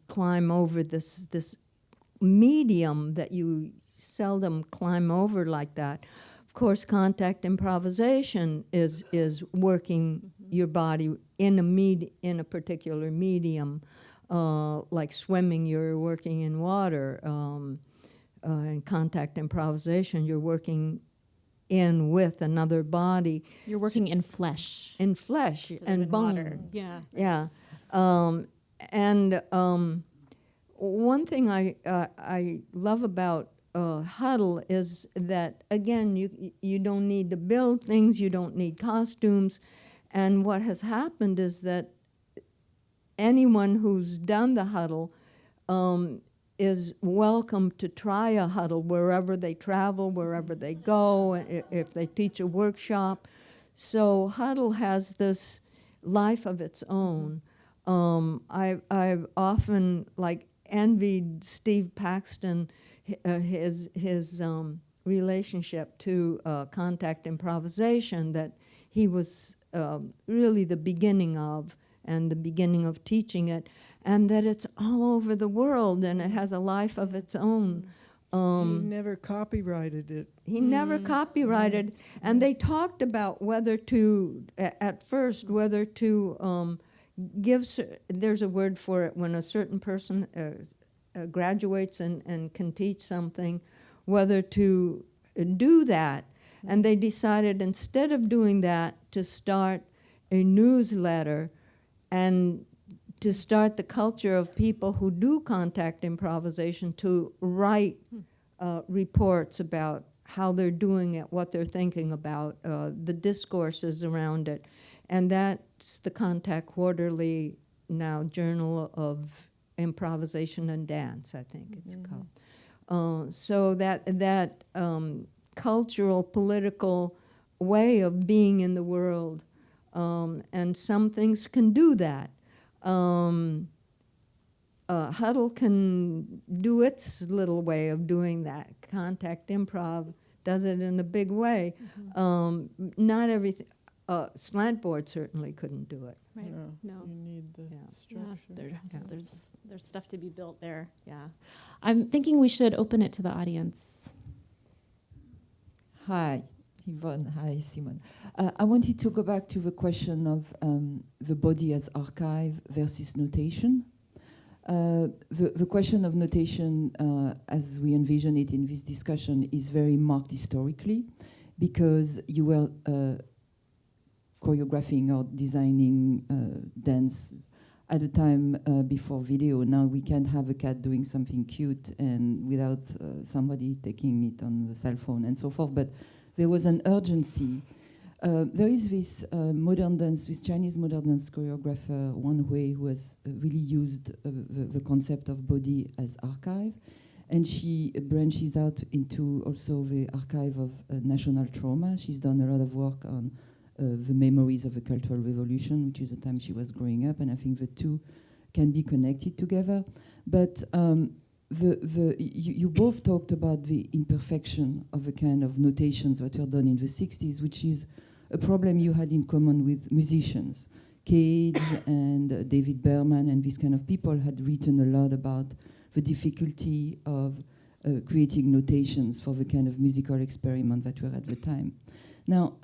climb over this medium that you seldom climb over like that. Of course, contact improvisation is working your body in a particular medium. Like swimming, you're working in water. In contact improvisation, you're working with another body. You're working in flesh. In flesh and bone. Water. Yeah. Yeah. And one thing I love about Huddle is that, again, you don't need to build things, you don't need costumes. And what has happened is that anyone who's done the Huddle is welcome to try a Huddle wherever they travel, wherever they go, if they teach a workshop. So Huddle has this life of its own. I've often envied Steve Paxton, his relationship to contact improvisation that he was really the beginning of, and the beginning of teaching it, and that it's all over the world and it has a life of its own. He never copyrighted it. He never copyrighted, and they talked about whether to give, there's a word for it, when a certain person graduates and can teach something, whether to do that. And they decided, instead of doing that, to start a newsletter and to start the culture of people who do contact improvisation to write reports about how they're doing it, what they're thinking about, the discourses around it. And that's the Contact Quarterly now Journal of Improvisation and Dance, I think it's called. So that cultural, political way of being in the world, and some things can do that. Huddle can do its little way of doing that. Contact Improv does it in a big way. Not everything. Slant board certainly couldn't do it. Right. No. You need the structure. There's stuff to be built there. Yeah. I'm thinking we should open it to the audience. Hi, Yvonne. Hi, Simone. I wanted to go back to the question of the body as archive versus notation. The question of notation, as we envision it in this discussion, is very marked historically, because you were choreographing or designing dance at a time before video. Now we can't have a cat doing something cute and without somebody taking it on the cell phone and so forth. But there was an urgency. There is this modern dance, this Chinese modern dance choreographer, Wan Hui, who has really used the concept of body as archive. And she branches out into also the archive of national trauma. She's done a lot of work on the memories of the Cultural Revolution, which is the time she was growing up, and I think the two can be connected together. But you both talked about the imperfection of the kind of notations that were done in the 60s, which is a problem you had in common with musicians. Cage and David Berman and these kind of people had written a lot about the difficulty of creating notations for the kind of musical experiment that were at the time. Now,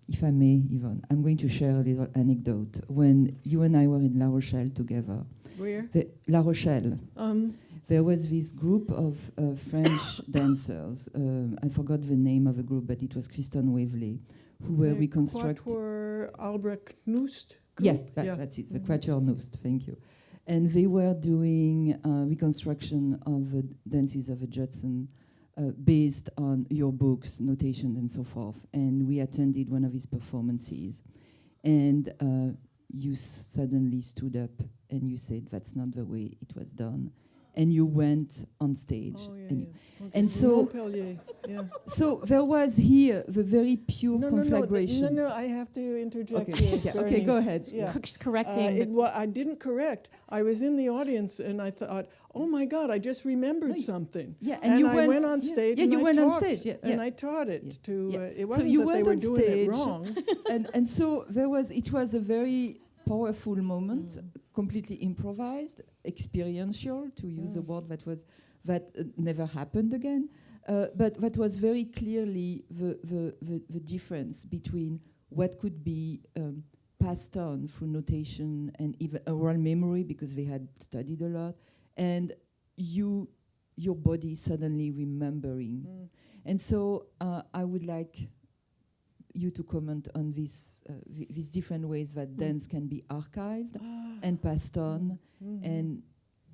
if I may, Yvonne, I'm going to share a little anecdote. When you and I were in La Rochelle together. Where? La Rochelle. There was this group of French dancers. I forgot the name of the group, but it was Kristen Waverley, who were reconstructing. Quatuor Albrecht Noest Yeah, group? that's it, the Quatuor Noest, thank you. And they were doing reconstruction of the dances of the Judson based on your books, notations, and so forth. And we attended one of his performances. And you suddenly stood up and you said, that's not the way it was done. And you went on stage. Oh, yeah, and, yeah. Okay. and so, Montpellier, yeah. so there was here the very pure conflagration. No, I have to interject Okay, here. yeah, okay, go ahead. Yeah. Just correcting. I didn't correct. I was in the audience and I thought, oh my God, I just remembered something. Yeah, and you I went went on stage and I talked. And I taught it to, it wasn't so you that they went were on doing stage, it wrong. and so it was a very powerful moment, completely improvised, experiential, to use a word that never happened again. But that was very clearly the difference between what could be passed on through notation and even oral memory, because they had studied a lot, and your body suddenly remembering. And so I would like you to comment on these different ways that dance can be archived and passed on, and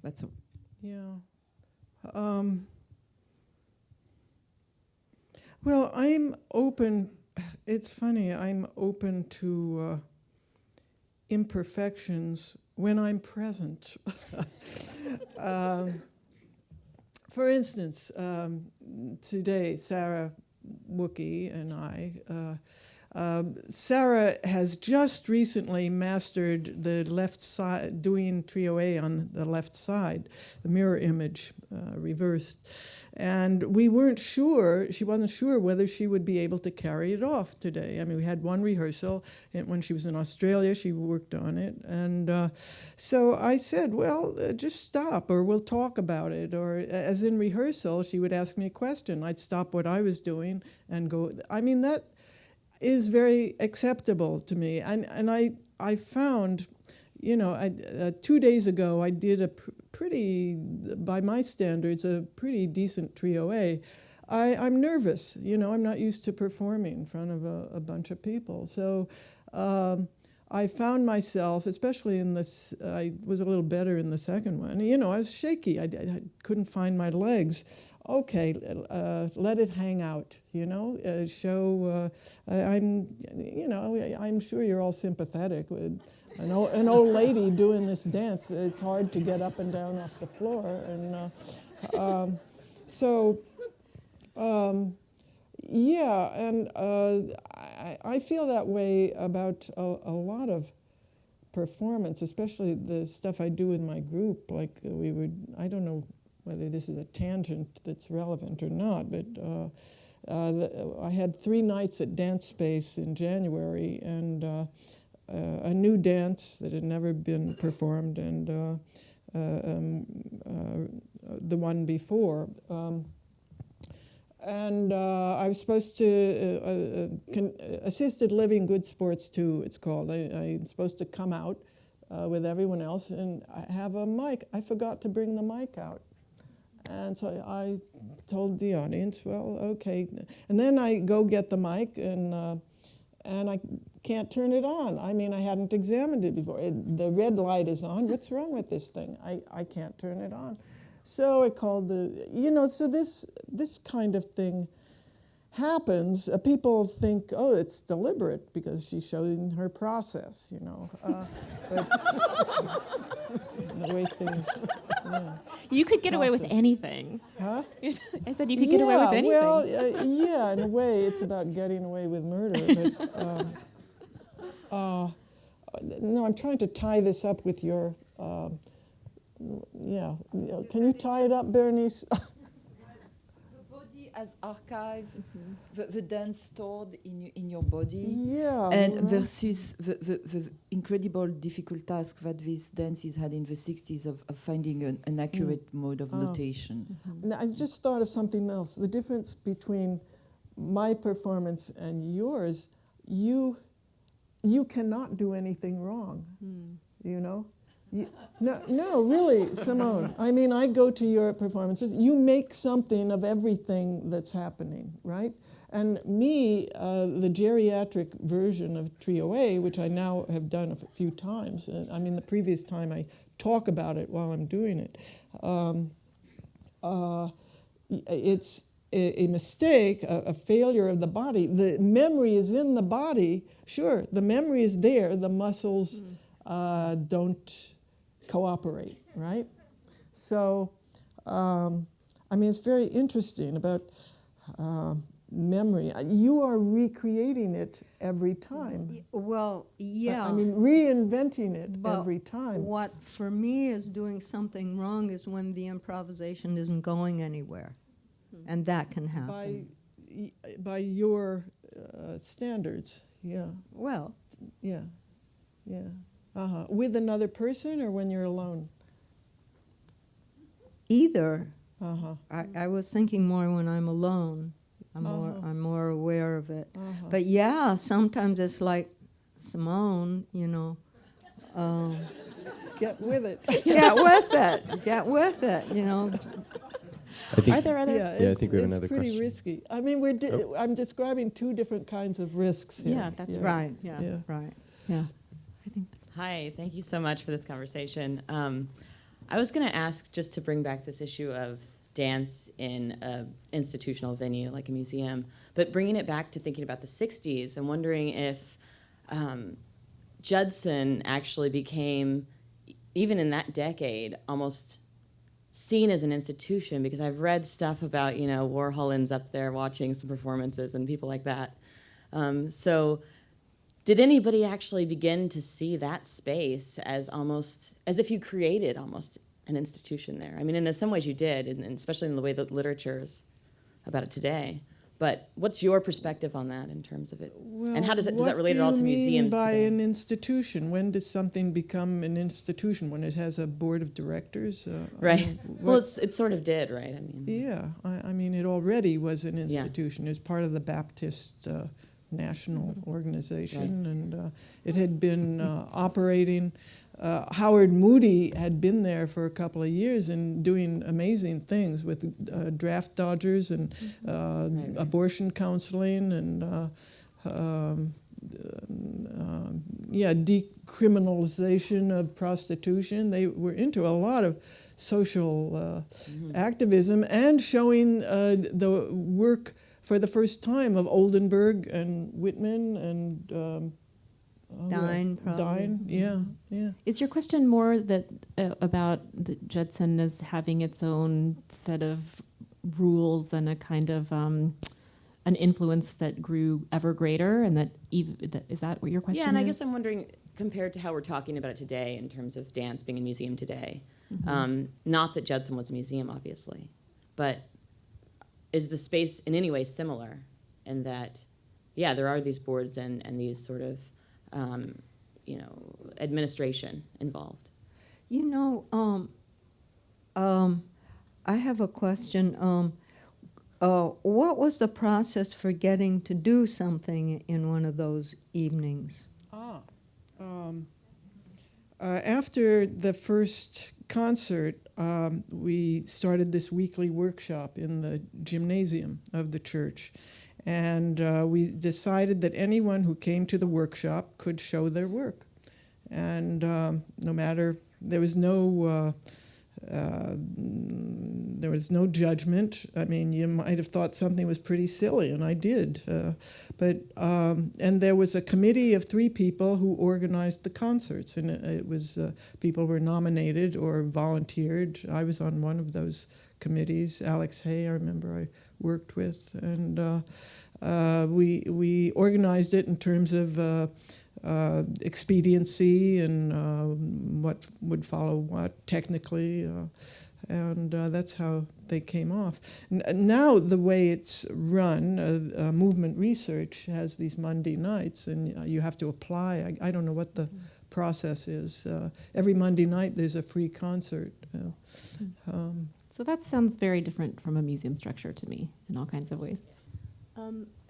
that's all. Yeah. Well, I'm open. It's funny. I'm open to imperfections when I'm present. For instance, today, Sarah Wookie and I, Sarah has just recently mastered the left side, doing Trio A on the left side, the mirror image reversed. And we weren't sure, she wasn't sure whether she would be able to carry it off today. I mean, we had one rehearsal, and when she was in Australia, she worked on it. And so I said, well, just stop, or we'll talk about it. Or as in rehearsal, she would ask me a question. I'd stop what I was doing and go, I mean, that is very acceptable to me. And I found, you know, 2 days ago I did a pretty, by my standards, a pretty decent Trio A. I'm nervous, you know, I'm not used to performing in front of a bunch of people. So I found myself, especially in this, I was a little better in the second one. You know, I was shaky. I couldn't find my legs. Okay, let it hang out. You know, I'm sure you're all sympathetic with an old lady doing this dance. It's hard to get up and down off the floor, and yeah, and I feel that way about a lot of performance, especially the stuff I do with my group. Like I don't know whether this is a tangent that's relevant or not, but I had 3 nights at Dance Space in January, and a new dance that had never been performed, and the one before. And I was supposed to, assisted living good sports too, it's called. I'm supposed to come out with everyone else and I have a mic. I forgot to bring the mic out. And so I told the audience, well, okay. And then I go get the mic and I can't turn it on. I mean, I hadn't examined it before. The red light is on. What's wrong with this thing? I can't turn it on. So I called so this kind of thing happens. People think, oh, it's deliberate because she's showing her process, but the way things, yeah. You could get away with anything. Huh? I said you could get away with anything. Well, yeah, in a way, it's about getting away with murder. But no, I'm trying to tie this up with your. Yeah, can you tie it up, Bernice? The body as archive, the dance stored in your body, and versus the incredible difficult task that these dances had in the 60s of finding an accurate mode of notation. Now, I just thought of something else. The difference between my performance and yours, you cannot do anything wrong, you know? No, really, Simone. I mean, I go to your performances. You make something of everything that's happening, right? And me, the geriatric version of Trio A, which I now have done a few times. I mean, the previous time I talk about it while I'm doing it. It's a mistake, a failure of the body. The memory is in the body. Sure, the memory is there. The muscles don't cooperate, right? So, I mean, it's very interesting about memory. You are recreating it every time. Well, yeah. I mean, reinventing it But every time. what for me is doing something wrong is when the improvisation isn't going anywhere. And that can happen. By your standards, yeah. Well, Yeah. With another person or when you're alone? either. I was thinking more when I'm alone. I'm more aware of it. But yeah, sometimes it's like Simone, Get with it. get with it. Are there other? I think we have another It's pretty question. risky. I mean, I'm describing 2 different kinds of risks here. Yeah, that's Right. Yeah. Right. Yeah. I think. Hi, thank you so much for this conversation. I was going to ask, just to bring back this issue of dance in an institutional venue like a museum, but bringing it back to thinking about the 60s and wondering if Judson actually became, even in that decade, almost seen as an institution, because I've read stuff about, Warhol ends up there watching some performances and people like that. So did anybody actually begin to see that space as if you created almost an institution there? I mean, in some ways you did, and especially in the way that literature is about it today. But what's your perspective on that in terms of it? Well, and how does that relate at all to museums by today? an institution? When does something become an institution? When it has a board of directors? Right. Well, it sort of did, right? I mean. Yeah. I mean, it already was an institution. It was part of the Baptist National Organization, and it had been operating. Howard Moody had been there for a couple of years and doing amazing things with draft dodgers and abortion counseling and decriminalization of prostitution. They were into a lot of social activism and showing the work for the first time of Oldenburg and Whitman and Dine, probably. Dine, yeah. Is your question more that about the Judson as having its own set of rules and a kind of an influence that grew ever greater, and is that what your question is? Yeah, and I guess I'm wondering, compared to how we're talking about it today in terms of dance being a museum today, not that Judson was a museum, obviously, but is the space in any way similar in that, yeah, there are these boards and these sort of, administration involved? I have a question. What was the process for getting to do something in one of those evenings? After the first concert, we started this weekly workshop in the gymnasium of the church. And we decided that anyone who came to the workshop could show their work. And no matter, there was no judgment. I mean, you might have thought something was pretty silly, and I did. And there was a committee of 3 people who organized the concerts, and it was people were nominated or volunteered. I was on one of those committees. Alex Hay, I remember I worked with, and we organized it in terms of expediency and what would follow what technically, and that's how they came off. Now the way it's run, movement research has these Monday nights, and you have to apply. I don't know what the process is. Every Monday night there's a free concert. So that sounds very different from a museum structure to me in all kinds of ways.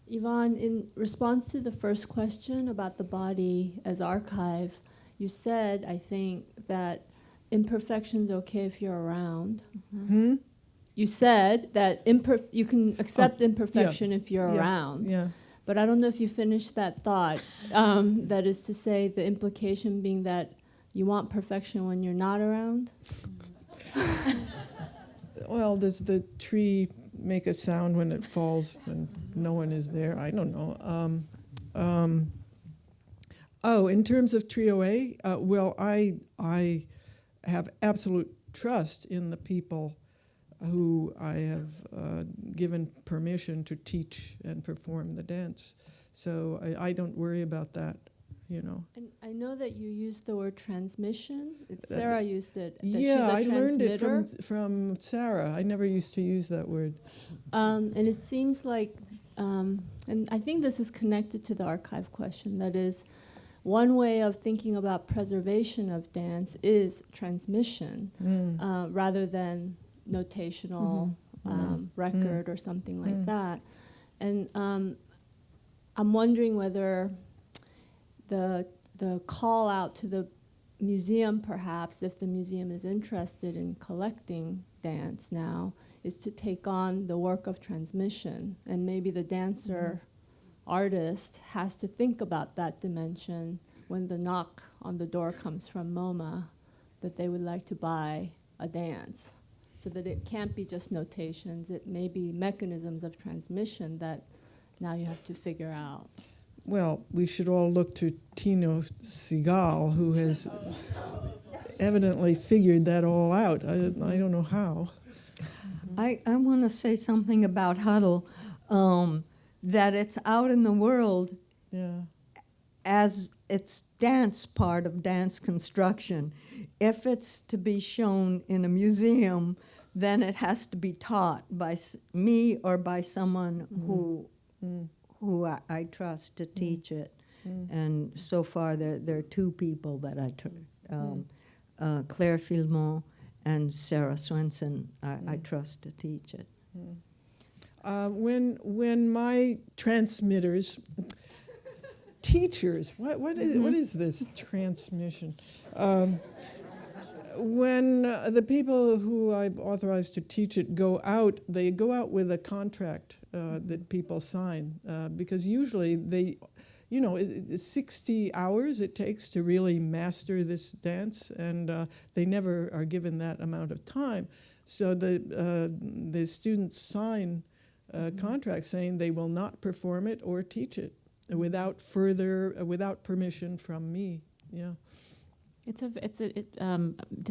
Yvonne, in response to the first question about the body as archive, you said, I think, that imperfection's okay if you're around. Mm-hmm. You said that you can accept imperfection if you're around. Yeah. But I don't know if you finished that thought. That is to say, the implication being that you want perfection when you're not around? Well, does the tree make a sound when it falls when no one is there? I don't know. In terms of Trio A, well, I have absolute trust in the people who I have given permission to teach and perform the dance. So I don't worry about that, And I know that you used the word transmission. Sarah used it. Yeah, I she's a learned it transmitter. from Sarah. I never used to use that word. And it seems like, and I think this is connected to the archive question, that is, one way of thinking about preservation of dance is transmission, rather than notational record or something like that. And I'm wondering whether the call out to the museum, perhaps, if the museum is interested in collecting dance now, is to take on the work of transmission. And maybe the dancer artist has to think about that dimension when the knock on the door comes from MoMA that they would like to buy a dance. So that it can't be just notations, it may be mechanisms of transmission that now you have to figure out. Well, we should all look to Tino Segal, who has evidently figured that all out. I don't know how. I want to say something about Huddle, that it's out in the world as its dance part of dance construction. If it's to be shown in a museum, then it has to be taught by me or by someone who I trust to teach it. And so far there are 2 people that I trust, Claire Filmont and Sarah Swenson, I trust to teach it. When my transmitters, teachers, what is this transmission? When the people who I've authorized to teach it go out, they go out with a contract that people sign, because usually it's 60 hours it takes to really master this dance, and they never are given that amount of time. So the students sign contracts saying they will not perform it or teach it without permission from me. Yeah. Did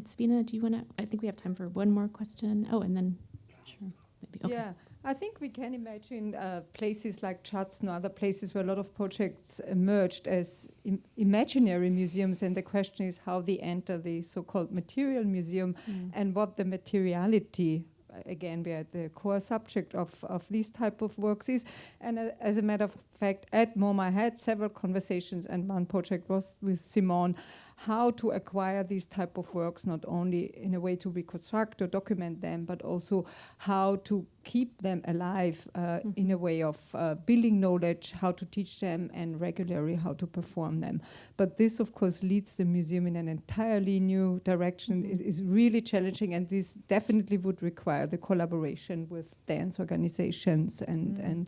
Svina, do you want to, I think we have time for one more question. Oh, and then, sure, maybe, okay. Yeah, I think we can imagine places like Chats and other places where a lot of projects emerged as imaginary museums, and the question is how they enter the so-called material museum and what the materiality, again, we are at the core subject of these type of works is. And as a matter of fact, at MoMA, I had several conversations, and one project was with Simone, how to acquire these type of works, not only in a way to reconstruct or document them, but also how to keep them alive in a way of building knowledge, how to teach them, and regularly how to perform them. But this, of course, leads the museum in an entirely new direction. It is really challenging, and this definitely would require the collaboration with dance organizations and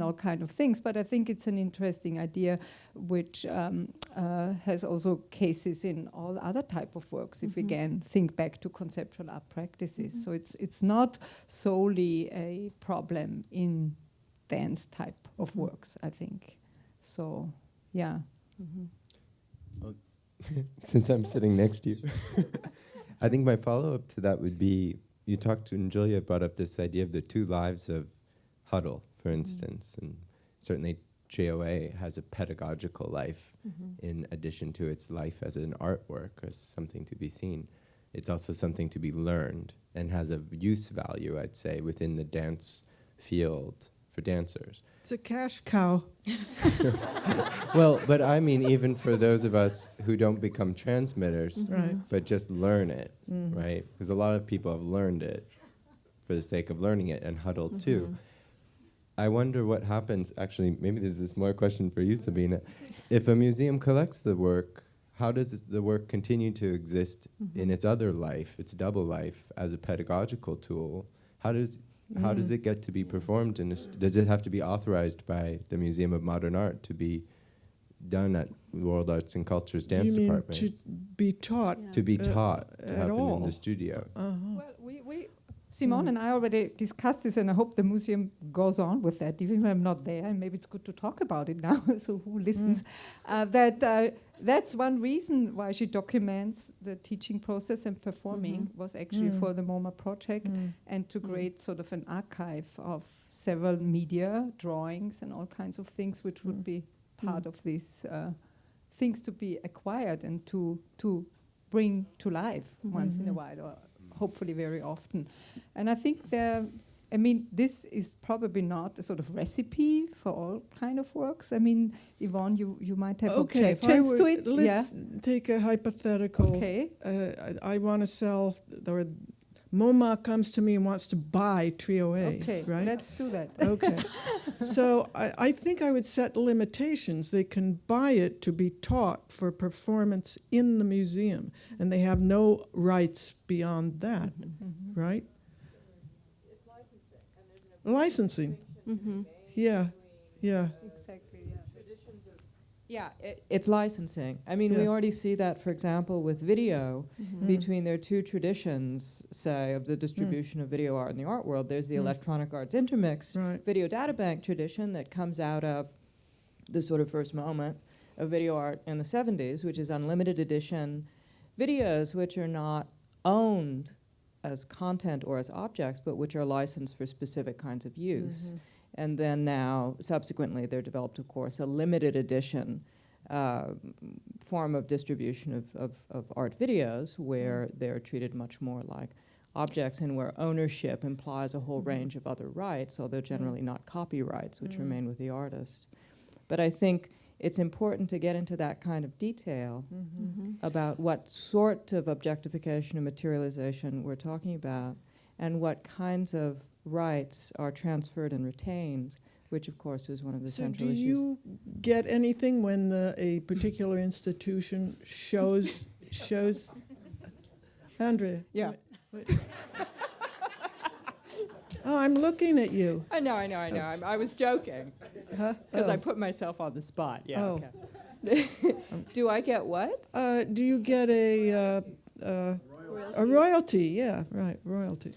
all kind of things. But I think it's an interesting idea, which has also cases in all other type of works, if we again think back to conceptual art practices. So it's not solely a problem in dance type of works, I think. So, yeah. Since I'm sitting next to you, I think my follow-up to that would be, you talked to, and Julia brought up this idea of the two lives of Huddle, for instance, and certainly JOA has a pedagogical life in addition to its life as an artwork, as something to be seen. It's also something to be learned and has a use value, I'd say, within the dance field for dancers. It's a cash cow. Well, but I mean, even for those of us who don't become transmitters, Right. but just learn it, right? Because a lot of people have learned it for the sake of learning it, and Huddle too. I wonder what happens, actually, maybe this is more a question for you, Sabina. If a museum collects the work, how does the work continue to exist in its other life, its double life, as a pedagogical tool? How does it get to be performed? Does it have to be authorized by the Museum of Modern Art to be done at World Arts and Culture's dance You mean department? to be taught? To be taught, to at happen all. in the studio. Well, Simone and I already discussed this, and I hope the museum goes on with that, even if I'm not there, and maybe it's good to talk about it now, so who listens? That's one reason why she documents the teaching process and performing was actually for the MoMA project, and to create sort of an archive of several media, drawings, and all kinds of things which would be part of these things to be acquired and to bring to life once in a while, or hopefully very often. And I think this is probably not a sort of recipe for all kind of works. I mean, Yvonne, you might have objections to it. Let's take a hypothetical. Okay. I want to sell, or MoMA comes to me and wants to buy Trio A, Okay, right? let's do that. Okay. So I think I would set limitations. They can buy it to be taught for performance in the museum, and they have no rights beyond that, right? It's licensing. And there's Licensing. Yeah, yeah. Exactly, yeah. traditions of it's licensing. I mean, we Yeah. already see that, for example, with video, between their two traditions, say, of the distribution of video art in the art world. There's the electronic arts intermix Right. video databank tradition that comes out of the sort of first moment of video art in the 70s, which is unlimited edition videos, which are not owned as content or as objects, but which are licensed for specific kinds of use. And then now, subsequently, there developed, of course, a limited edition form of distribution of art videos where they're treated much more like objects and where ownership implies a whole range of other rights, although generally not copyrights, which remain with the artist. But I think it's important to get into that kind of detail about what sort of objectification and materialization we're talking about and what kinds of rights are transferred and retained, which of course is one of the So central do issues. you get anything when a particular institution shows Andrea? Yeah. wait. Oh, I'm looking at you. I know. I was joking Huh? because I Oh. put myself on the spot. Yeah. Oh. Okay. Do I get what? Do you get a royalty? Yeah, right, royalty.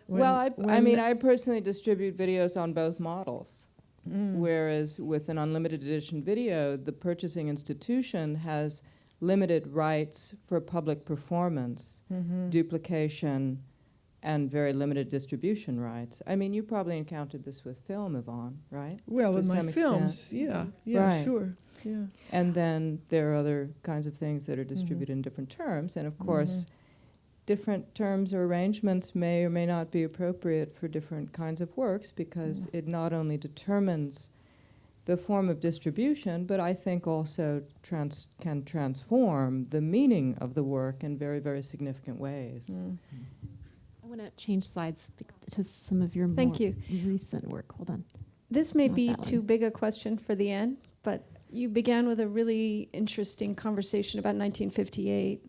Well, I when mean, I personally distribute videos on both models. Whereas with an unlimited edition video, the purchasing institution has limited rights for public performance, duplication, and very limited distribution rights. I mean, you probably encountered this with film, Yvonne, right? well, to with my some extent. films, yeah, Right. sure, yeah. And then there are other kinds of things that are distributed in different terms. And of course, different terms or arrangements may or may not be appropriate for different kinds of works because it not only determines the form of distribution, but I think also can transform the meaning of the work in very, very significant ways. I want to change slides to some of your Thank more you. recent work. Hold on. This may Not be that too one. big a question for the end, but you began with a really interesting conversation about 1958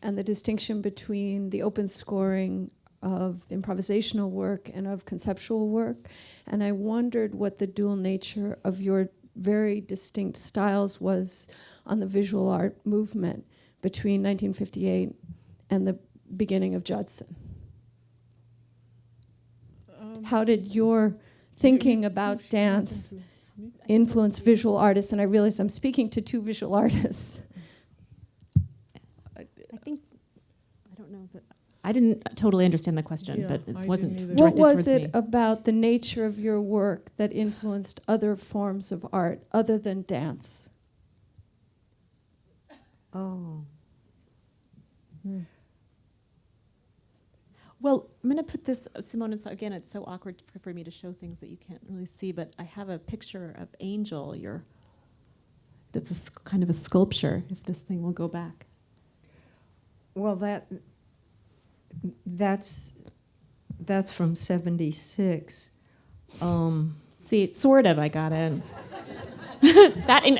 and the distinction between the open scoring of improvisational work and of conceptual work. And I wondered what the dual nature of your very distinct styles was on the visual art movement between 1958 and the beginning of Judson. How did your thinking about dance influence visual artists? And I realize I'm speaking to two visual artists. I think, I don't know that, I didn't totally understand the question, Yeah, but I it wasn't didn't either. directed What was towards it me. about the nature of your work that influenced other forms of art other than dance? Oh. Well, I'm going to put this, Simone, and so again, it's so awkward for me to show things that you can't really see, but I have a picture of Angel, that's kind of a sculpture, if this thing will go back. Well, that's from '76. See, it's sort of, I got in.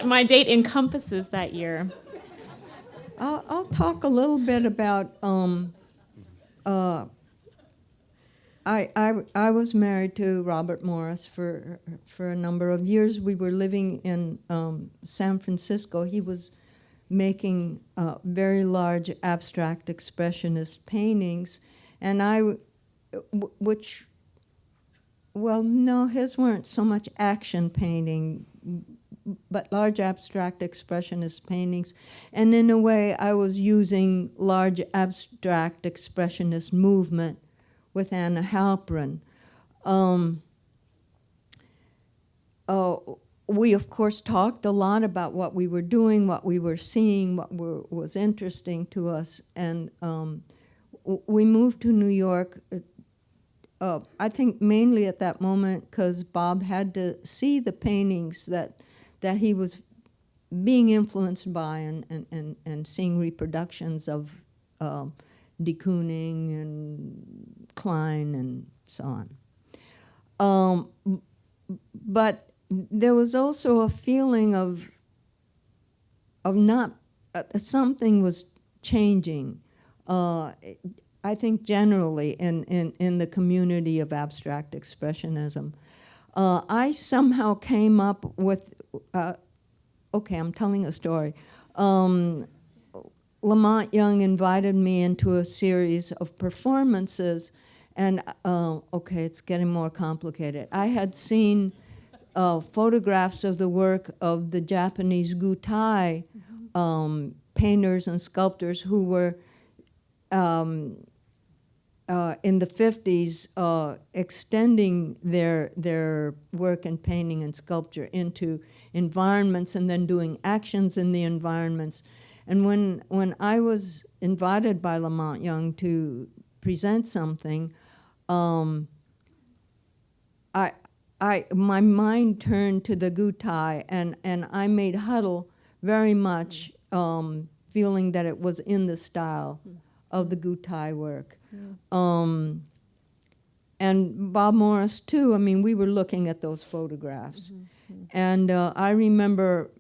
My date encompasses that year. I'll talk a little bit about. I was married to Robert Morris for a number of years. We were living in San Francisco. He was making very large abstract expressionist paintings, and his weren't so much action painting, but large abstract expressionist paintings. And in a way, I was using large abstract expressionist movement with Anna Halperin. We, of course, talked a lot about what we were doing, what we were seeing, what was interesting to us. And we moved to New York, I think mainly at that moment because Bob had to see the paintings that he was being influenced by and seeing reproductions of de Kooning and Klein and so on. But there was also a feeling of not something was changing. I think generally in the community of abstract expressionism, I somehow came up with. Okay, I'm telling a story. Lamont Young invited me into a series of performances, and okay, it's getting more complicated. I had seen photographs of the work of the Japanese Gutai painters and sculptors who were in the 50s extending their work in painting and sculpture into environments and then doing actions in the environments. And when I was invited by Lamont Young to present something, my mind turned to the Gutai, and I made Huddle very much feeling that it was in the style of the Gutai work. And Bob Morris, too. I mean, we were looking at those photographs. And I remember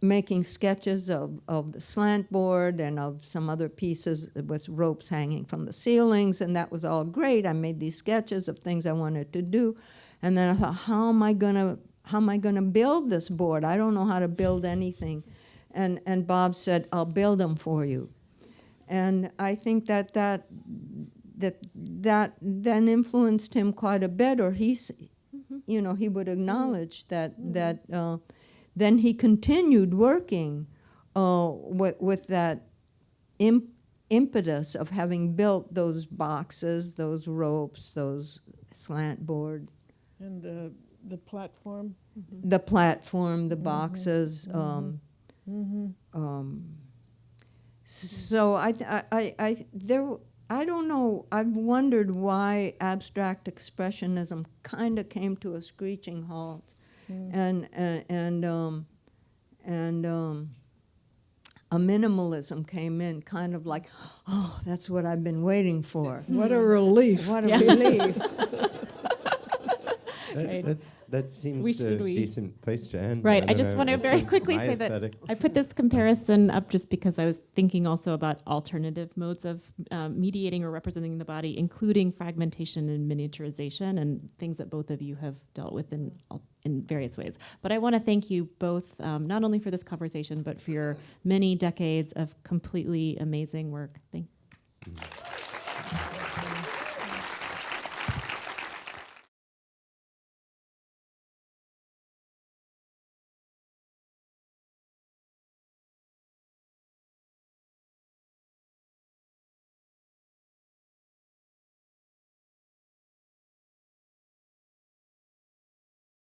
making sketches of the slant board and of some other pieces with ropes hanging from the ceilings, and that was all great. I made these sketches of things I wanted to do, and then I thought, how am I gonna build this board? I don't know how to build anything. And Bob said, I'll build them for you. And I think that then influenced him quite a bit, or he would acknowledge that then he continued working with that impetus of having built those boxes, those ropes, those slant board. And the platform. The platform, the boxes. So I don't know. I've wondered why abstract expressionism kind of came to a screeching halt, and a minimalism came in, kind of like, oh, that's what I've been waiting for. What a relief! What a relief! That seems should a decent place to end. Right. I don't just know want to if very from quickly my say that aesthetics- I put this comparison up just because I was thinking also about alternative modes of mediating or representing the body, including fragmentation and miniaturization, and things that both of you have dealt with in various ways. But I want to thank you both, not only for this conversation, but for your many decades of completely amazing work. Thank